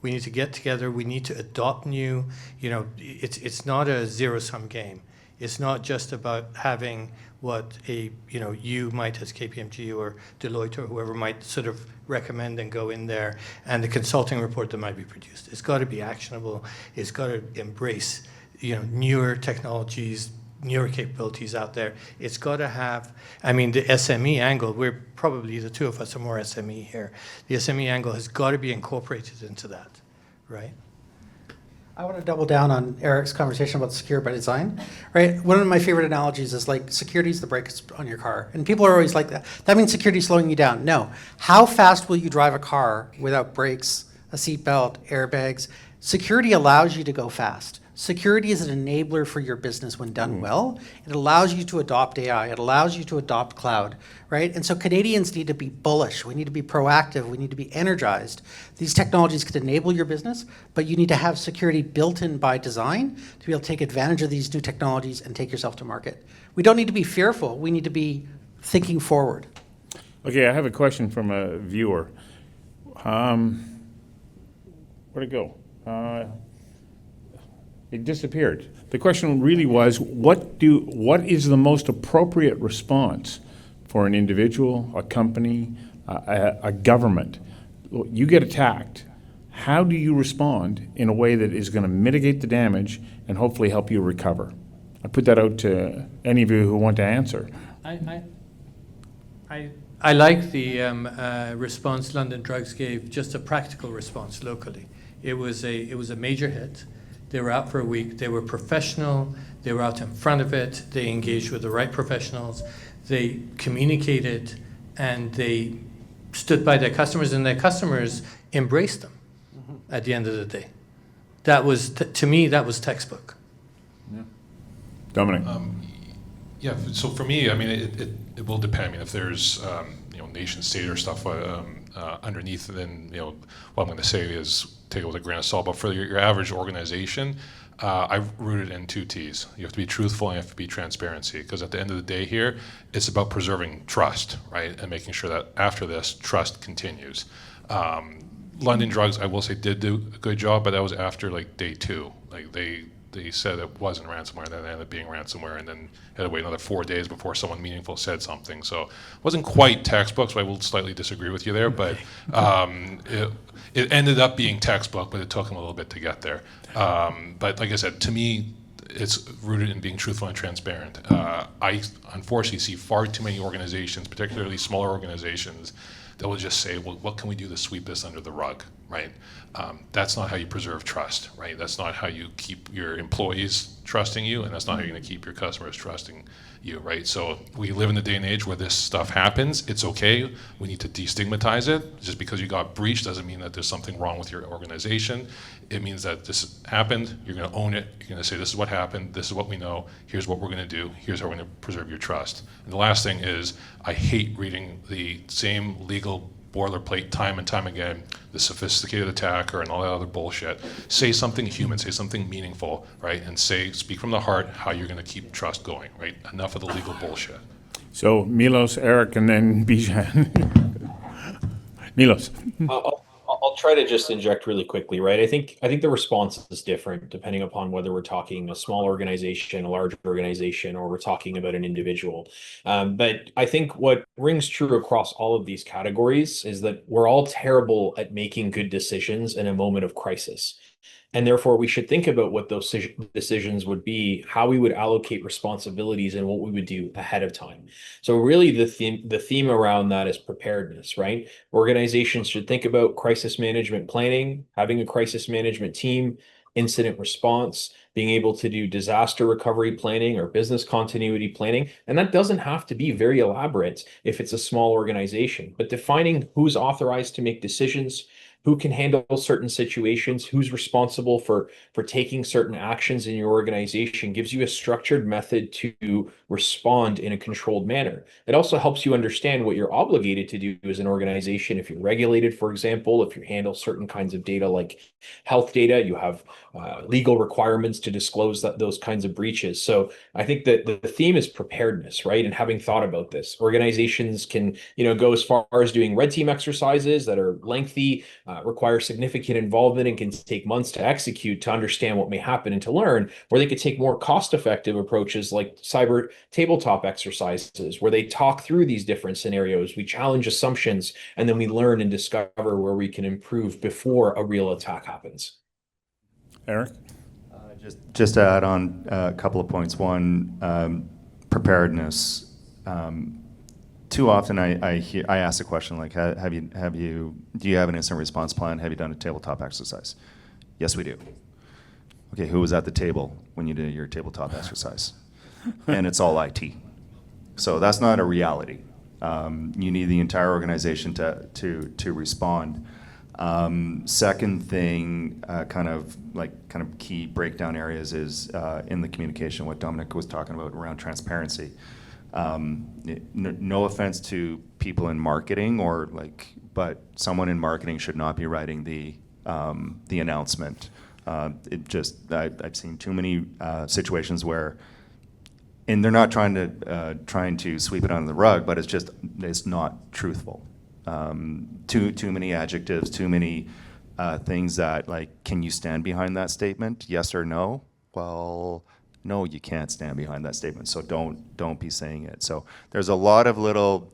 We need to get together. We need to adopt new, it's not a zero-sum game. It's not just about having what you might as KPMG or Deloitte or whoever might sort of recommend and go in there and the consulting report that might be produced. It's got to be actionable. It's got to embrace, newer technologies, newer capabilities out there. It's got to have, the SME angle, we're probably, the two of us are more SME here. The SME angle has got to be incorporated into that, right? I want to double down on Eric's conversation about secure by design, right? One of my favorite analogies is security is the brakes on your car. And people are always like that. That means security is slowing you down. No. How fast will you drive a car without brakes, a seatbelt, airbags? Security allows you to go fast. Security is an enabler for your business when done well. It allows you to adopt AI. It allows you to adopt cloud, right? And so Canadians need to be bullish. We need to be proactive. We need to be energized. These technologies could enable your business, but you need to have security built in by design to be able to take advantage of these new technologies and take yourself to market. We don't need to be fearful. We need to be thinking forward. Okay, I have a question from a viewer. Where'd it go? It disappeared. The question really was, what is the most appropriate response for an individual, a company, a government? You get attacked. How do you respond in a way that is going to mitigate the damage and hopefully help you recover? I put that out to any of you who want to answer. I like the response London Drugs gave, just a practical response locally. It was a major hit. They were out for a week. They were professional. They were out in front of it. They engaged with the right professionals. They communicated, and they stood by their customers, and their customers embraced them at the end of the day. That was, to me, that was textbook. Yeah. Dominic. Yeah, so for me, I mean, it will depend. I mean, if there's nation state or stuff underneath, then what I'm going to say is take it with a grain of salt. But for your average organization, I've rooted in two T's. You have to be truthful and you have to be transparency. Because at the end of the day here, it's about preserving trust, right? And making sure that after this, trust continues. London Drugs, I will say, did do a good job, but that was after like day 2. Like they said it wasn't ransomware, and then it ended up being ransomware, and then had to wait another 4 days before someone meaningful said something. So it wasn't quite textbook, so I will slightly disagree with you there, but it ended up being textbook, but it took them a little bit to get there. But like I said, to me, it's rooted in being truthful and transparent. I unfortunately see far too many organizations, particularly smaller organizations, that will just say, well, what can we do to sweep this under the rug, right? That's not how you preserve trust, right? That's not how you keep your employees trusting you, and that's not how you're gonna keep your customers trusting you, right? So we live in a day and age where this stuff happens. It's okay. We need to destigmatize it. Just because you got breached doesn't mean that there's something wrong with your organization. It means that this happened. You're gonna own it. You're gonna say, this is what happened. This is what we know. Here's what we're gonna do. Here's how we're gonna preserve your trust. And the last thing is, I hate reading the same legal boilerplate time and time again, the sophisticated attacker and all that other bullshit. Say something human, say something meaningful, right? And speak from the heart how you're gonna keep trust going, right? Enough of the legal bullshit. So Milos, Eric, and then Bijan. Milos. I'll try to just inject really quickly, right? I think the response is different depending upon whether we're talking a small organization, a large organization, or we're talking about an individual. But I think what rings true across all of these categories is that we're all terrible at making good decisions in a moment of crisis. And therefore, we should think about what those decisions would be, how we would allocate responsibilities, and what we would do ahead of time. So really the theme around that is preparedness, right? Organizations should think about crisis management planning, having a crisis management team, incident response, being able to do disaster recovery planning or business continuity planning. And that doesn't have to be very elaborate if it's a small organization, but defining who's authorized to make decisions, who can handle certain situations, who's responsible for taking certain actions in your organization gives you a structured method to respond in a controlled manner. It also helps you understand what you're obligated to do as an organization. If you're regulated, for example, if you handle certain kinds of data like health data, you have legal requirements to disclose those kinds of breaches. So I think that the theme is preparedness, right? And having thought about this, organizations can go as far as doing red team exercises that are lengthy, require significant involvement, and can take months to execute to understand what may happen and to learn, or they could take more cost-effective approaches like cyber tabletop exercises, where they talk through these different scenarios, we challenge assumptions, and then we learn and discover where we can improve before a real attack happens. Eric? Just to add on a couple of points. One, preparedness. Too often I ask the question like, do you have an incident response plan? Have you done a tabletop exercise? Yes, we do. Okay, who was at the table when you did your tabletop exercise? And it's all IT. So that's not a reality. You need the entire organization to respond. Second thing, kind of key breakdown areas is in the communication, what Dominic was talking about around transparency. No offense to people in marketing but someone in marketing should not be writing the announcement. I've seen too many situations where, and they're not trying to sweep it under the rug, but it's not truthful. Too many adjectives, too many things that, like, can you stand behind that statement? Yes or no? Well, no, you can't stand behind that statement. So don't be saying it. So there's a lot of little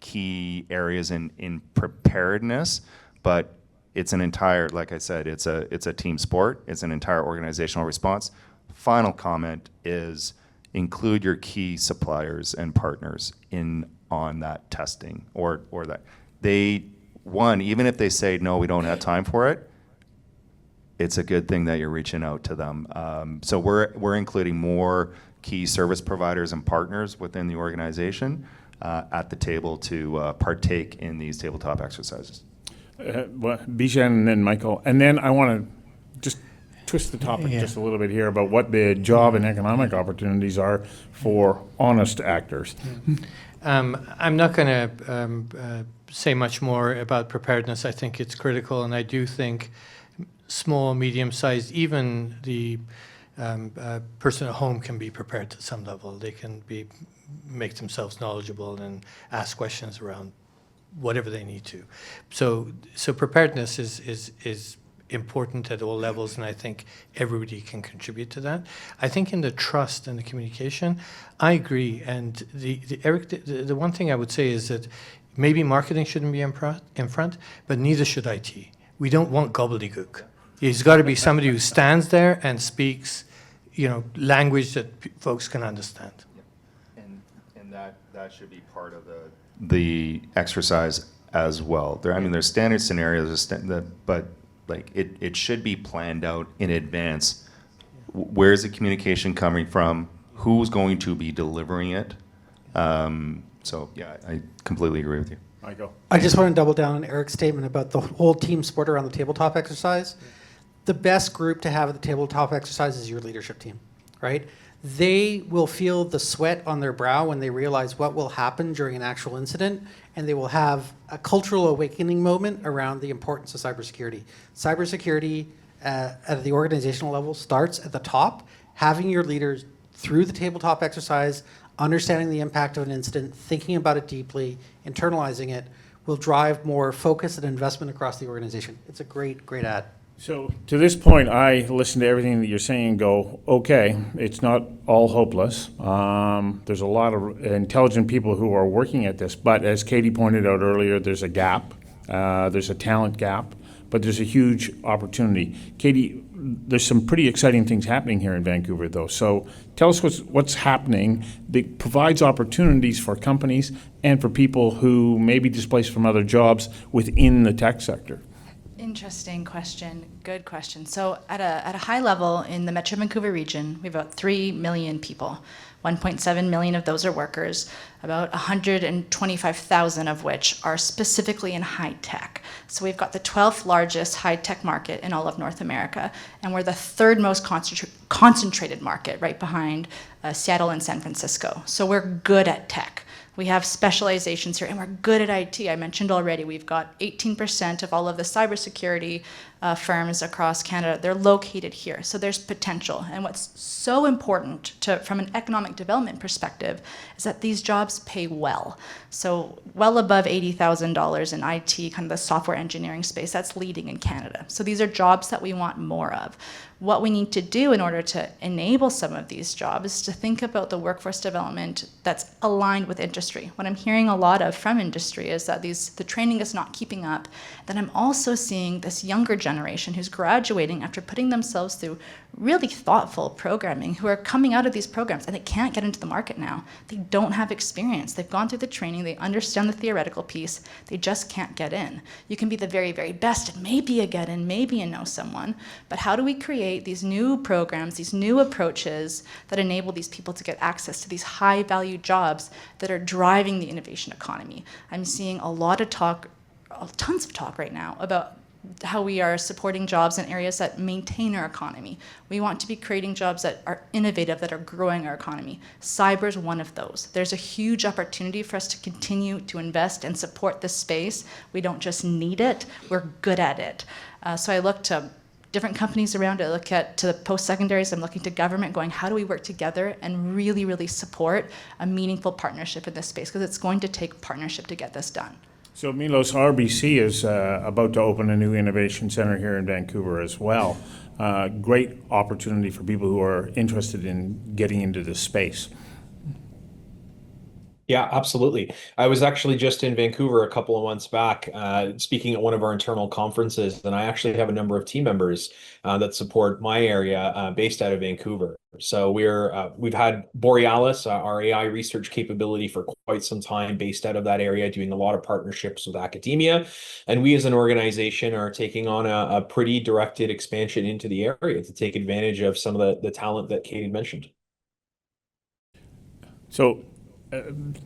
key areas in preparedness, but it's an entire, like I said, it's a team sport. It's an entire organizational response. Final comment is include your key suppliers and partners in on that testing, or that even if they say no, we don't have time for it, it's a good thing that you're reaching out to them. So we're including more key service providers and partners within the organization at the table to partake in these tabletop exercises. Well, Bijan and then Michael. And then I want to just twist the topic just a little bit here about what the job and economic opportunities are for honest actors. I'm not going to say much more about preparedness. I think it's critical, and I do think small, medium-sized, even the person at home can be prepared to some level. They can make themselves knowledgeable and ask questions around whatever they need to. So preparedness is important at all levels, and I think everybody can contribute to that. I think in the trust and the communication, I agree. And Eric, the one thing I would say is that maybe marketing shouldn't be in front, but neither should IT. We don't want gobbledygook. It's got to be somebody who stands there and speaks, language that folks can understand. And that should be part of the exercise as well. There's standard scenarios, but like it should be planned out in advance. Where's the communication coming from? Who's going to be delivering it? So yeah, I completely agree with you. Michael. I just want to double down on Eric's statement about the whole team sport around the tabletop exercise. The best group to have at the tabletop exercise is your leadership team, right? They will feel the sweat on their brow when they realize what will happen during an actual incident, and they will have a cultural awakening moment around the importance of cybersecurity. Cybersecurity at the organizational level starts at the top. Having your leaders through the tabletop exercise, understanding the impact of an incident, thinking about it deeply, internalizing it, will drive more focus and investment across the organization. It's a great add. So to this point, I listen to everything that you're saying and go, okay, it's not all hopeless. There's a lot of intelligent people who are working at this, but as Katie pointed out earlier, there's a gap. There's a talent gap, but there's a huge opportunity. Katie, there's some pretty exciting things happening here in Vancouver, though. So tell us what's happening that provides opportunities for companies and for people who may be displaced from other jobs within the tech sector. Interesting question. Good question. So at a high level in the Metro Vancouver region, we have about 3 million people. 1.7 million of those are workers, about 125,000 of which are specifically in high tech. So we've got the 12th largest high tech market in all of North America, and we're the third most concentrated market, right behind Seattle and San Francisco. So we're good at tech. We have specializations here, and we're good at IT. I mentioned already, we've got 18% of all of the cybersecurity firms across Canada. They're located here, so there's potential. And what's so important from an economic development perspective is that these jobs pay well. So well above $80,000 in IT, kind of the software engineering space, that's leading in Canada. So these are jobs that we want more of. What we need to do in order to enable some of these jobs is to think about the workforce development that's aligned with industry. What I'm hearing a lot of from industry is that the training is not keeping up. Then I'm also seeing this younger generation who's graduating after putting themselves through really thoughtful programming, who are coming out of these programs and they can't get into the market now. They don't have experience. They've gone through the training, they understand the theoretical piece, they just can't get in. You can be the very, very best and maybe you get in, maybe you know someone, but how do we create these new programs, these new approaches that enable these people to get access to these high value jobs that are driving the innovation economy? I'm seeing a lot of talk, tons of talk right now about how we are supporting jobs in areas that maintain our economy. We want to be creating jobs that are innovative, that are growing our economy. Cyber is one of those. There's a huge opportunity for us to continue to invest and support this space. We don't just need it, we're good at it. So I look to different companies around it, to the post-secondaries, I'm looking to government going, how do we work together and really, really support a meaningful partnership in this space? Because it's going to take partnership to get this done. So Milos, RBC is about to open a new innovation center here in Vancouver as well. Great opportunity for people who are interested in getting into this space. Yeah, absolutely. I was actually just in Vancouver a couple of months back, speaking at one of our internal conferences, and I actually have a number of team members that support my area based out of Vancouver. So we've had Borealis, our AI research capability, for quite some time, based out of that area, doing a lot of partnerships with academia, and we as an organization are taking on a pretty directed expansion into the area to take advantage of some of the talent that Katie mentioned. So,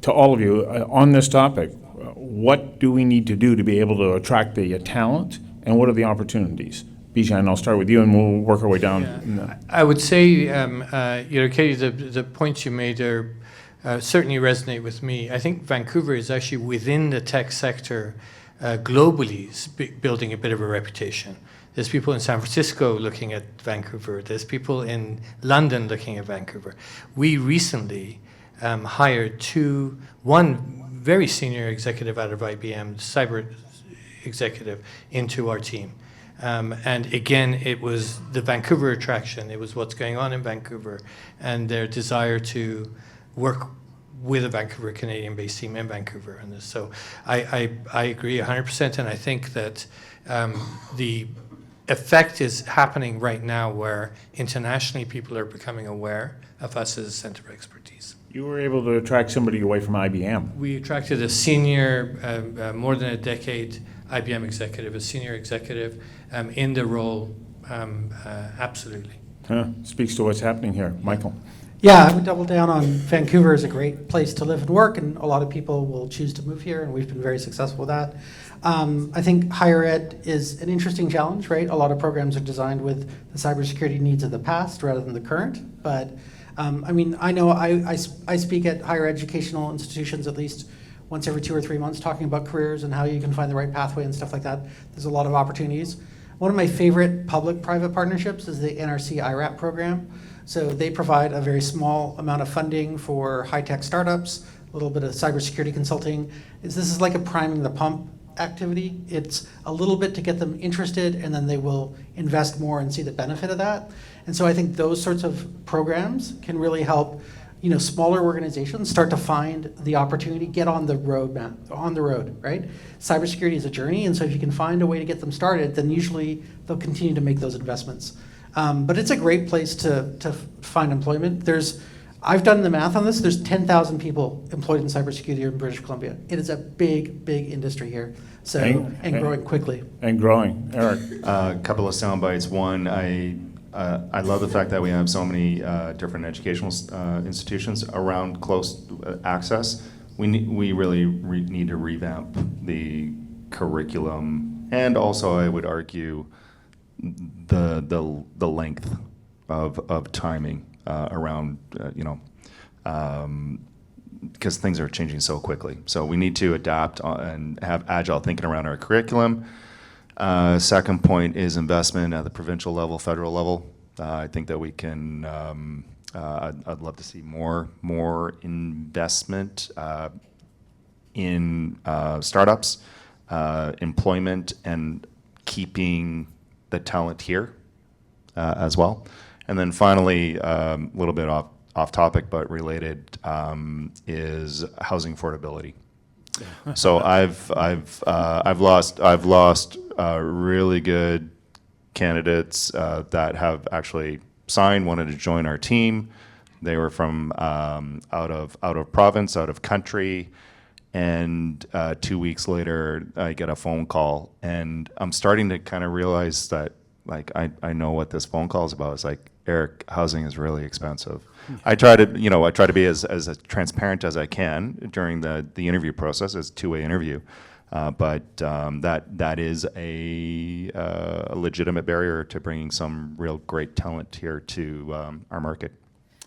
to all of you, on this topic, what do we need to do to be able to attract the talent, and what are the opportunities? Bijan, I'll start with you, and we'll work our way down. Yeah. I would say, Katie, the points you made are certainly resonate with me. I think Vancouver is actually, within the tech sector globally, is building a bit of a reputation. There's people in San Francisco looking at Vancouver. There's people in London looking at Vancouver. We recently hired one very senior executive out of IBM, cyber executive, into our team. And again, it was the Vancouver attraction. It was what's going on in Vancouver and their desire to work with a Vancouver Canadian-based team in Vancouver. And so I agree 100%, and I think that the effect is happening right now where internationally people are becoming aware of us as a center of expertise. You were able to attract somebody away from IBM. We attracted a senior, more than a decade IBM executive, a senior executive in the role, absolutely. Speaks to what's happening here. Michael. Yeah, I would double down on Vancouver is a great place to live and work, and a lot of people will choose to move here, and we've been very successful with that. I think higher ed is an interesting challenge, right? A lot of programs are designed with the cybersecurity needs of the past rather than the current, but I mean, I know I speak at higher educational institutions at least once every 2 or 3 months, talking about careers and how you can find the right pathway and stuff like that. There's a lot of opportunities. One of my favorite public-private partnerships is the NRC IRAP program. So they provide a very small amount of funding for high-tech startups, a little bit of cybersecurity consulting. This is like a priming the pump activity. It's a little bit to get them interested, and then they will invest more and see the benefit of that. And so I think those sorts of programs can really help, smaller organizations start to find the opportunity, get on the road, right? Cybersecurity is a journey, and so if you can find a way to get them started, then usually they'll continue to make those investments. But it's a great place to find employment. I've done the math on this. There's 10,000 people employed in cybersecurity here in British Columbia. It is a big, big industry here, and growing quickly. And growing. Eric. A couple of sound bites. One, I love the fact that we have so many different educational institutions around close access. We really need to revamp the curriculum, and also I would argue the length of timing around because things are changing so quickly. So we need to adapt and have agile thinking around our curriculum. Second point is investment at the provincial level, federal level. I think that we can. I'd love to see more investment in startups, employment, and keeping the talent here as well. And then finally, a little bit off topic but related, is housing affordability. So I've lost really good candidates that have actually signed, wanted to join our team. They were from out of province, out of country, and 2 weeks later I get a phone call, and I'm starting to kind of realize that I know what this phone call is about. It's like, Eric, housing is really expensive. I try to be as transparent as I can during the interview process. It's a two-way interview, but that is a legitimate barrier to bringing some real great talent here to our market.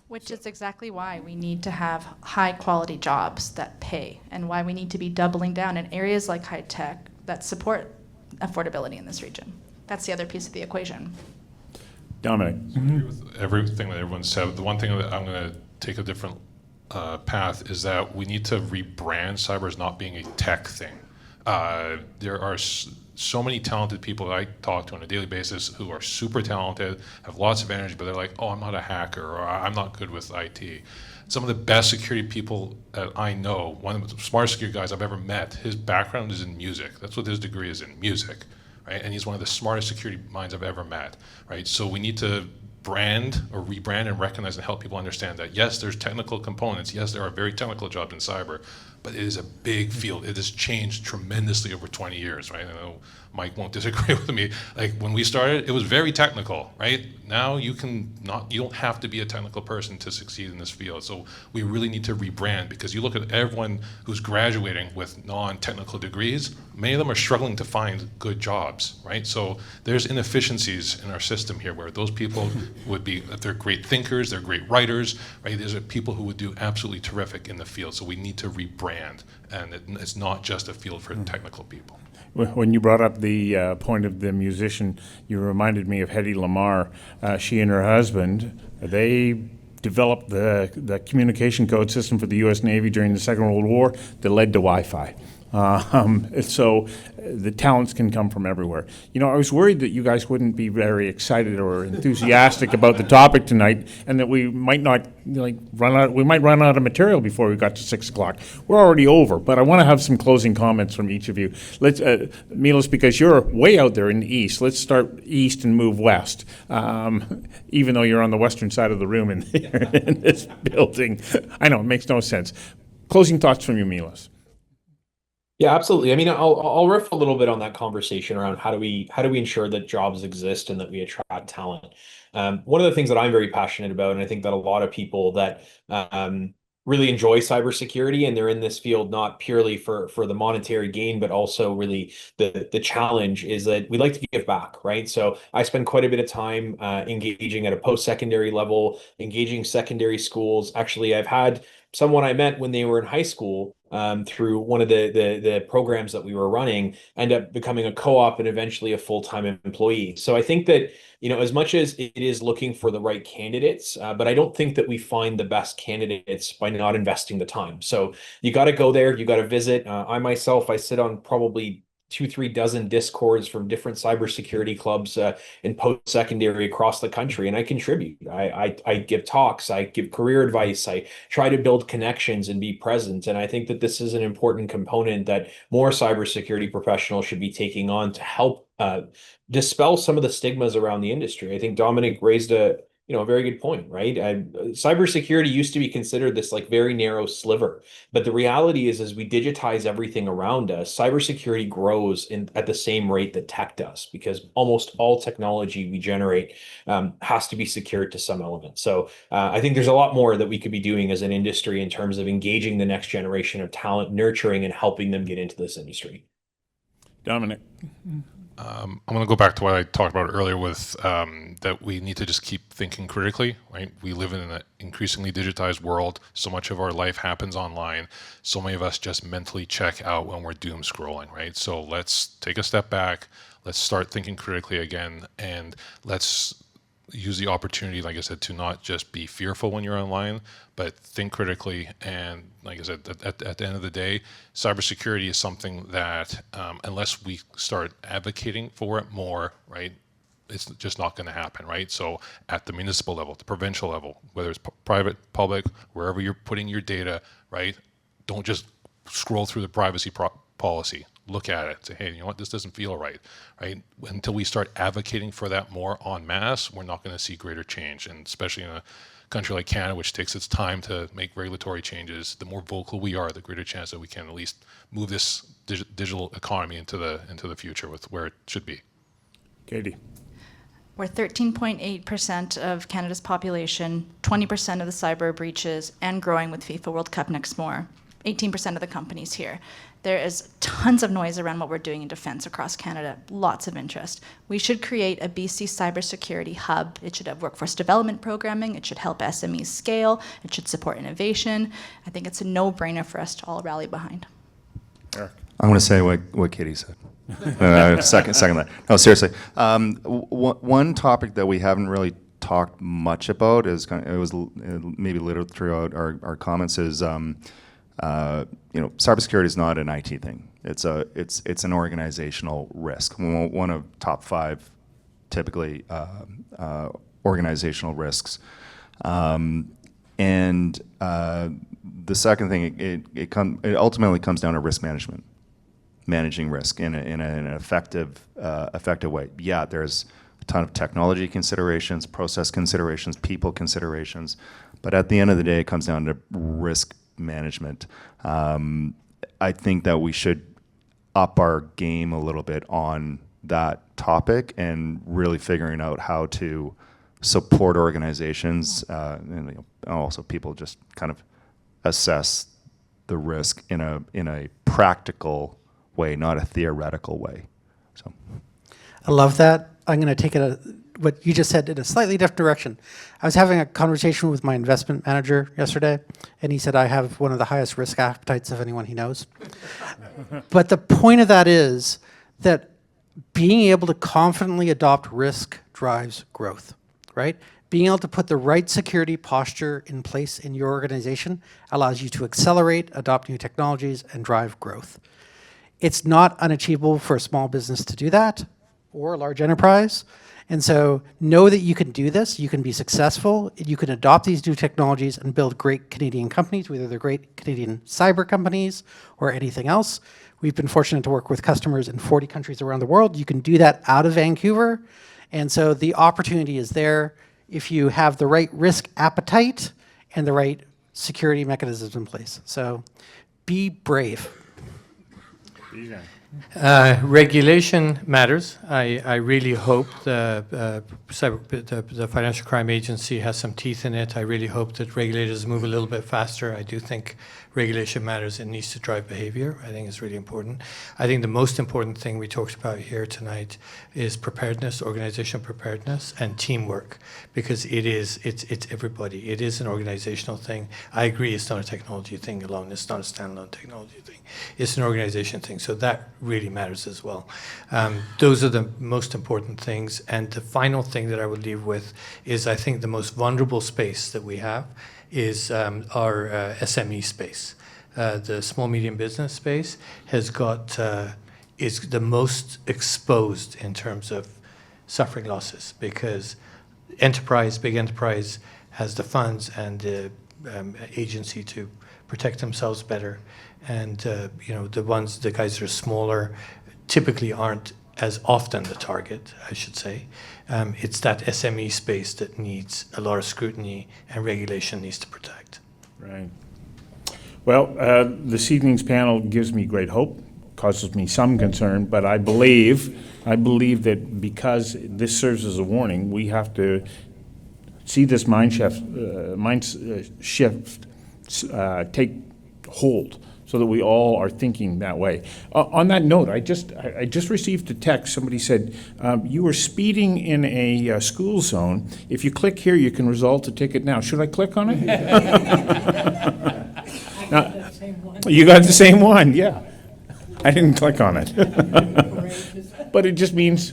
Which is exactly why we need to have high-quality jobs that pay, and why we need to be doubling down in areas like high tech that support affordability in this region. That's the other piece of the equation. Dominic. I agree with everything that everyone said. The one thing that I'm going to take a different path is that we need to rebrand cyber as not being a tech thing. There are so many talented people that I talk to on a daily basis who are super talented, have lots of energy, but they're like, oh, I'm not a hacker, or I'm not good with IT. Some of the best security people that I know, one of the smartest security guys I've ever met, his background is in music. That's what his degree is in, music, right? And he's one of the smartest security minds I've ever met, right? So we need to brand or rebrand and recognize and help people understand that, yes, there's technical components. Yes, there are very technical jobs in cyber, but it is a big field. It has changed tremendously over 20 years, right? I know Mike won't disagree with me. Like when we started, it was very technical, right? Now you don't have to be a technical person to succeed in this field. So we really need to rebrand, because you look at everyone who's graduating with non-technical degrees, many of them are struggling to find good jobs, right? So there's inefficiencies in our system here where those people would be, if they're great thinkers, they're great writers, right? These are people who would do absolutely terrific in the field. So we need to rebrand, and it's not just a field for technical people. When you brought up the point of the musician, you reminded me of Hedy Lamarr. She and her husband, they developed the communication code system for the U.S. Navy during the Second World War that led to Wi-Fi. So the talents can come from everywhere. You know, I was worried that you guys wouldn't be very excited or enthusiastic about the topic tonight, and that we might not run out of material before we got to 6 o'clock. We're already over, but I want to have some closing comments from each of you. Let's, Milos, because you're way out there in the east, let's start east and move west. Even though you're on the western side of the room in this building, I know it makes no sense. Closing thoughts from you, Milos. Yeah, absolutely. I mean, I'll riff a little bit on that conversation around how do we ensure that jobs exist and that we attract talent. One of the things that I'm very passionate about, and I think that a lot of people that really enjoy cybersecurity, and they're in this field not purely for the monetary gain, but also really the challenge, is that we like to give back, right? So I spend quite a bit of time engaging at a post-secondary level, engaging secondary schools. Actually, I've had someone I met when they were in high school through one of the programs that we were running, end up becoming a co-op and eventually a full-time employee. So I think that, you know, as much as it is looking for the right candidates, but I don't think that we find the best candidates by not investing the time. So you got to go there, you got to visit. I sit on probably 2-3 dozen discords from different cybersecurity clubs in post-secondary across the country, and I contribute. I give talks, I give career advice, I try to build connections and be present. And I think that this is an important component that more cybersecurity professionals should be taking on to help dispel some of the stigmas around the industry. I think Dominic raised a very good point, right? Cybersecurity used to be considered this very narrow sliver, but the reality is, as we digitize everything around us, cybersecurity grows at the same rate that tech does, because almost all technology we generate has to be secured to some element. So I think there's a lot more that we could be doing as an industry in terms of engaging the next generation of talent, nurturing and helping them get into this industry. Dominic. I'm going to go back to what I talked about earlier with that we need to just keep thinking critically, right? We live in an increasingly digitized world. So much of our life happens online. So many of us just mentally check out when we're doom scrolling, right? So let's take a step back. Let's start thinking critically again, and let's use the opportunity, like I said, to not just be fearful when you're online, but think critically. And like I said, at the end of the day, cybersecurity is something that unless we start advocating for it more, right, it's just not going to happen, right? So at the municipal level, the provincial level, whether it's private, public, wherever you're putting your data, right, don't just scroll through the privacy policy. Look at it, say, hey, you know what, this doesn't feel right, right? Until we start advocating for that more en masse, we're not going to see greater change. And especially in a country like Canada, which takes its time to make regulatory changes, the more vocal we are, the greater chance that we can at least move this digital economy into the future with where it should be. Katie. We're 13.8% of Canada's population, 20% of the cyber breaches, and growing with FIFA World Cup next more. 18% of the companies here. There is tons of noise around what we're doing in defense across Canada, lots of interest. We should create a BC cybersecurity hub. It should have workforce development programming. It should help SMEs scale. It should support innovation. I think it's a no-brainer for us to all rally behind. Eric. I'm going to say what Katie said. Second that. No, seriously. One topic that we haven't really talked much about is it was maybe littered throughout our comments is cybersecurity is not an IT thing. It's an organizational risk. One of top 5 typically organizational risks. And the second thing, it ultimately comes down to risk management, managing risk in an effective way. Yeah, there's a ton of technology considerations, process considerations, people considerations, but at the end of the day, it comes down to risk management. I think that we should up our game a little bit on that topic and really figuring out how to support organizations and also people just kind of assess the risk in a practical way, not a theoretical way. So, I love that. I'm going to take what you just said in a slightly different direction. I was having a conversation with my investment manager yesterday, and he said I have one of the highest risk appetites of anyone he knows. But the point of that is that being able to confidently adopt risk drives growth, right? Being able to put the right security posture in place in your organization allows you to accelerate, adopt new technologies, and drive growth. It's not unachievable for a small business to do that, or a large enterprise. And so know that you can do this, you can be successful, you can adopt these new technologies and build great Canadian companies, whether they're great Canadian cyber companies or anything else. We've been fortunate to work with customers in 40 countries around the world. You can do that out of Vancouver. And so the opportunity is there if you have the right risk appetite and the right security mechanisms in place. So be brave. Regulation matters. I really hope the Financial Crime Agency has some teeth in it. I really hope that regulators move a little bit faster. I do think regulation matters. It needs to drive behavior. I think it's really important. I think the most important thing we talked about here tonight is preparedness, organizational preparedness, and teamwork, because it's everybody. It is an organizational thing. I agree it's not a technology thing alone. It's not a standalone technology thing. It's an organization thing. So that really matters as well. Those are the most important things. And the final thing that I would leave with is I think the most vulnerable space that we have is our SME space. The small medium business space has got is the most exposed in terms of suffering losses, because big enterprise has the funds and the agency to protect themselves better, and the guys that are smaller typically aren't as often the target, I should say. It's that SME space that needs a lot of scrutiny and regulation needs to protect. Right. Well, this evening's panel gives me great hope, causes me some concern, but I believe that because this serves as a warning, we have to see this mind shift take hold, so that we all are thinking that way. On that note, I just received a text. Somebody said, you were speeding in a school zone. If you click here, you can resolve the ticket now. Should I click on it? You got the same one, yeah. I didn't click on it. But it just means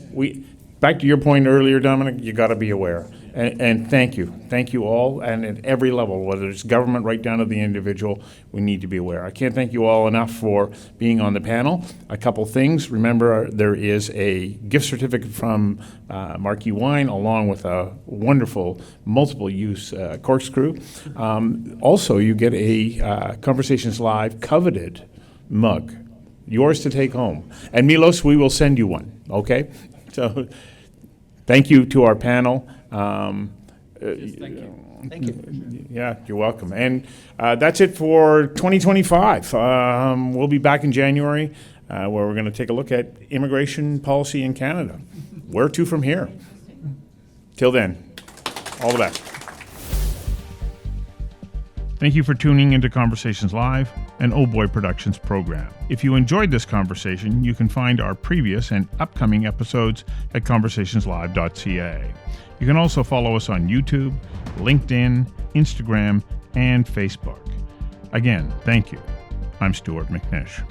back to your point earlier, Dominic, you got to be aware. And thank you all, and at every level, whether it's government right down to the individual, we need to be aware. I can't thank you all enough for being on the panel. A couple things. Remember, there is a gift certificate from Marquee Wine, along with a wonderful multiple-use corkscrew. Also, you get a Conversations Live coveted mug, yours to take home. And Milos, we will send you one, okay? So thank you to our panel. Thank you. Yeah, you're welcome. And that's it for 2025. We'll be back in January where we're going to take a look at immigration policy in Canada. Where to from here? Till then, all the best. Thank you for tuning into Conversations Live, an Oh Boy Productions program. If you enjoyed this conversation, you can find our previous and upcoming episodes at conversationslive.ca. You can also follow us on YouTube, LinkedIn, Instagram, and Facebook. Again, thank you. I'm Stuart McNish.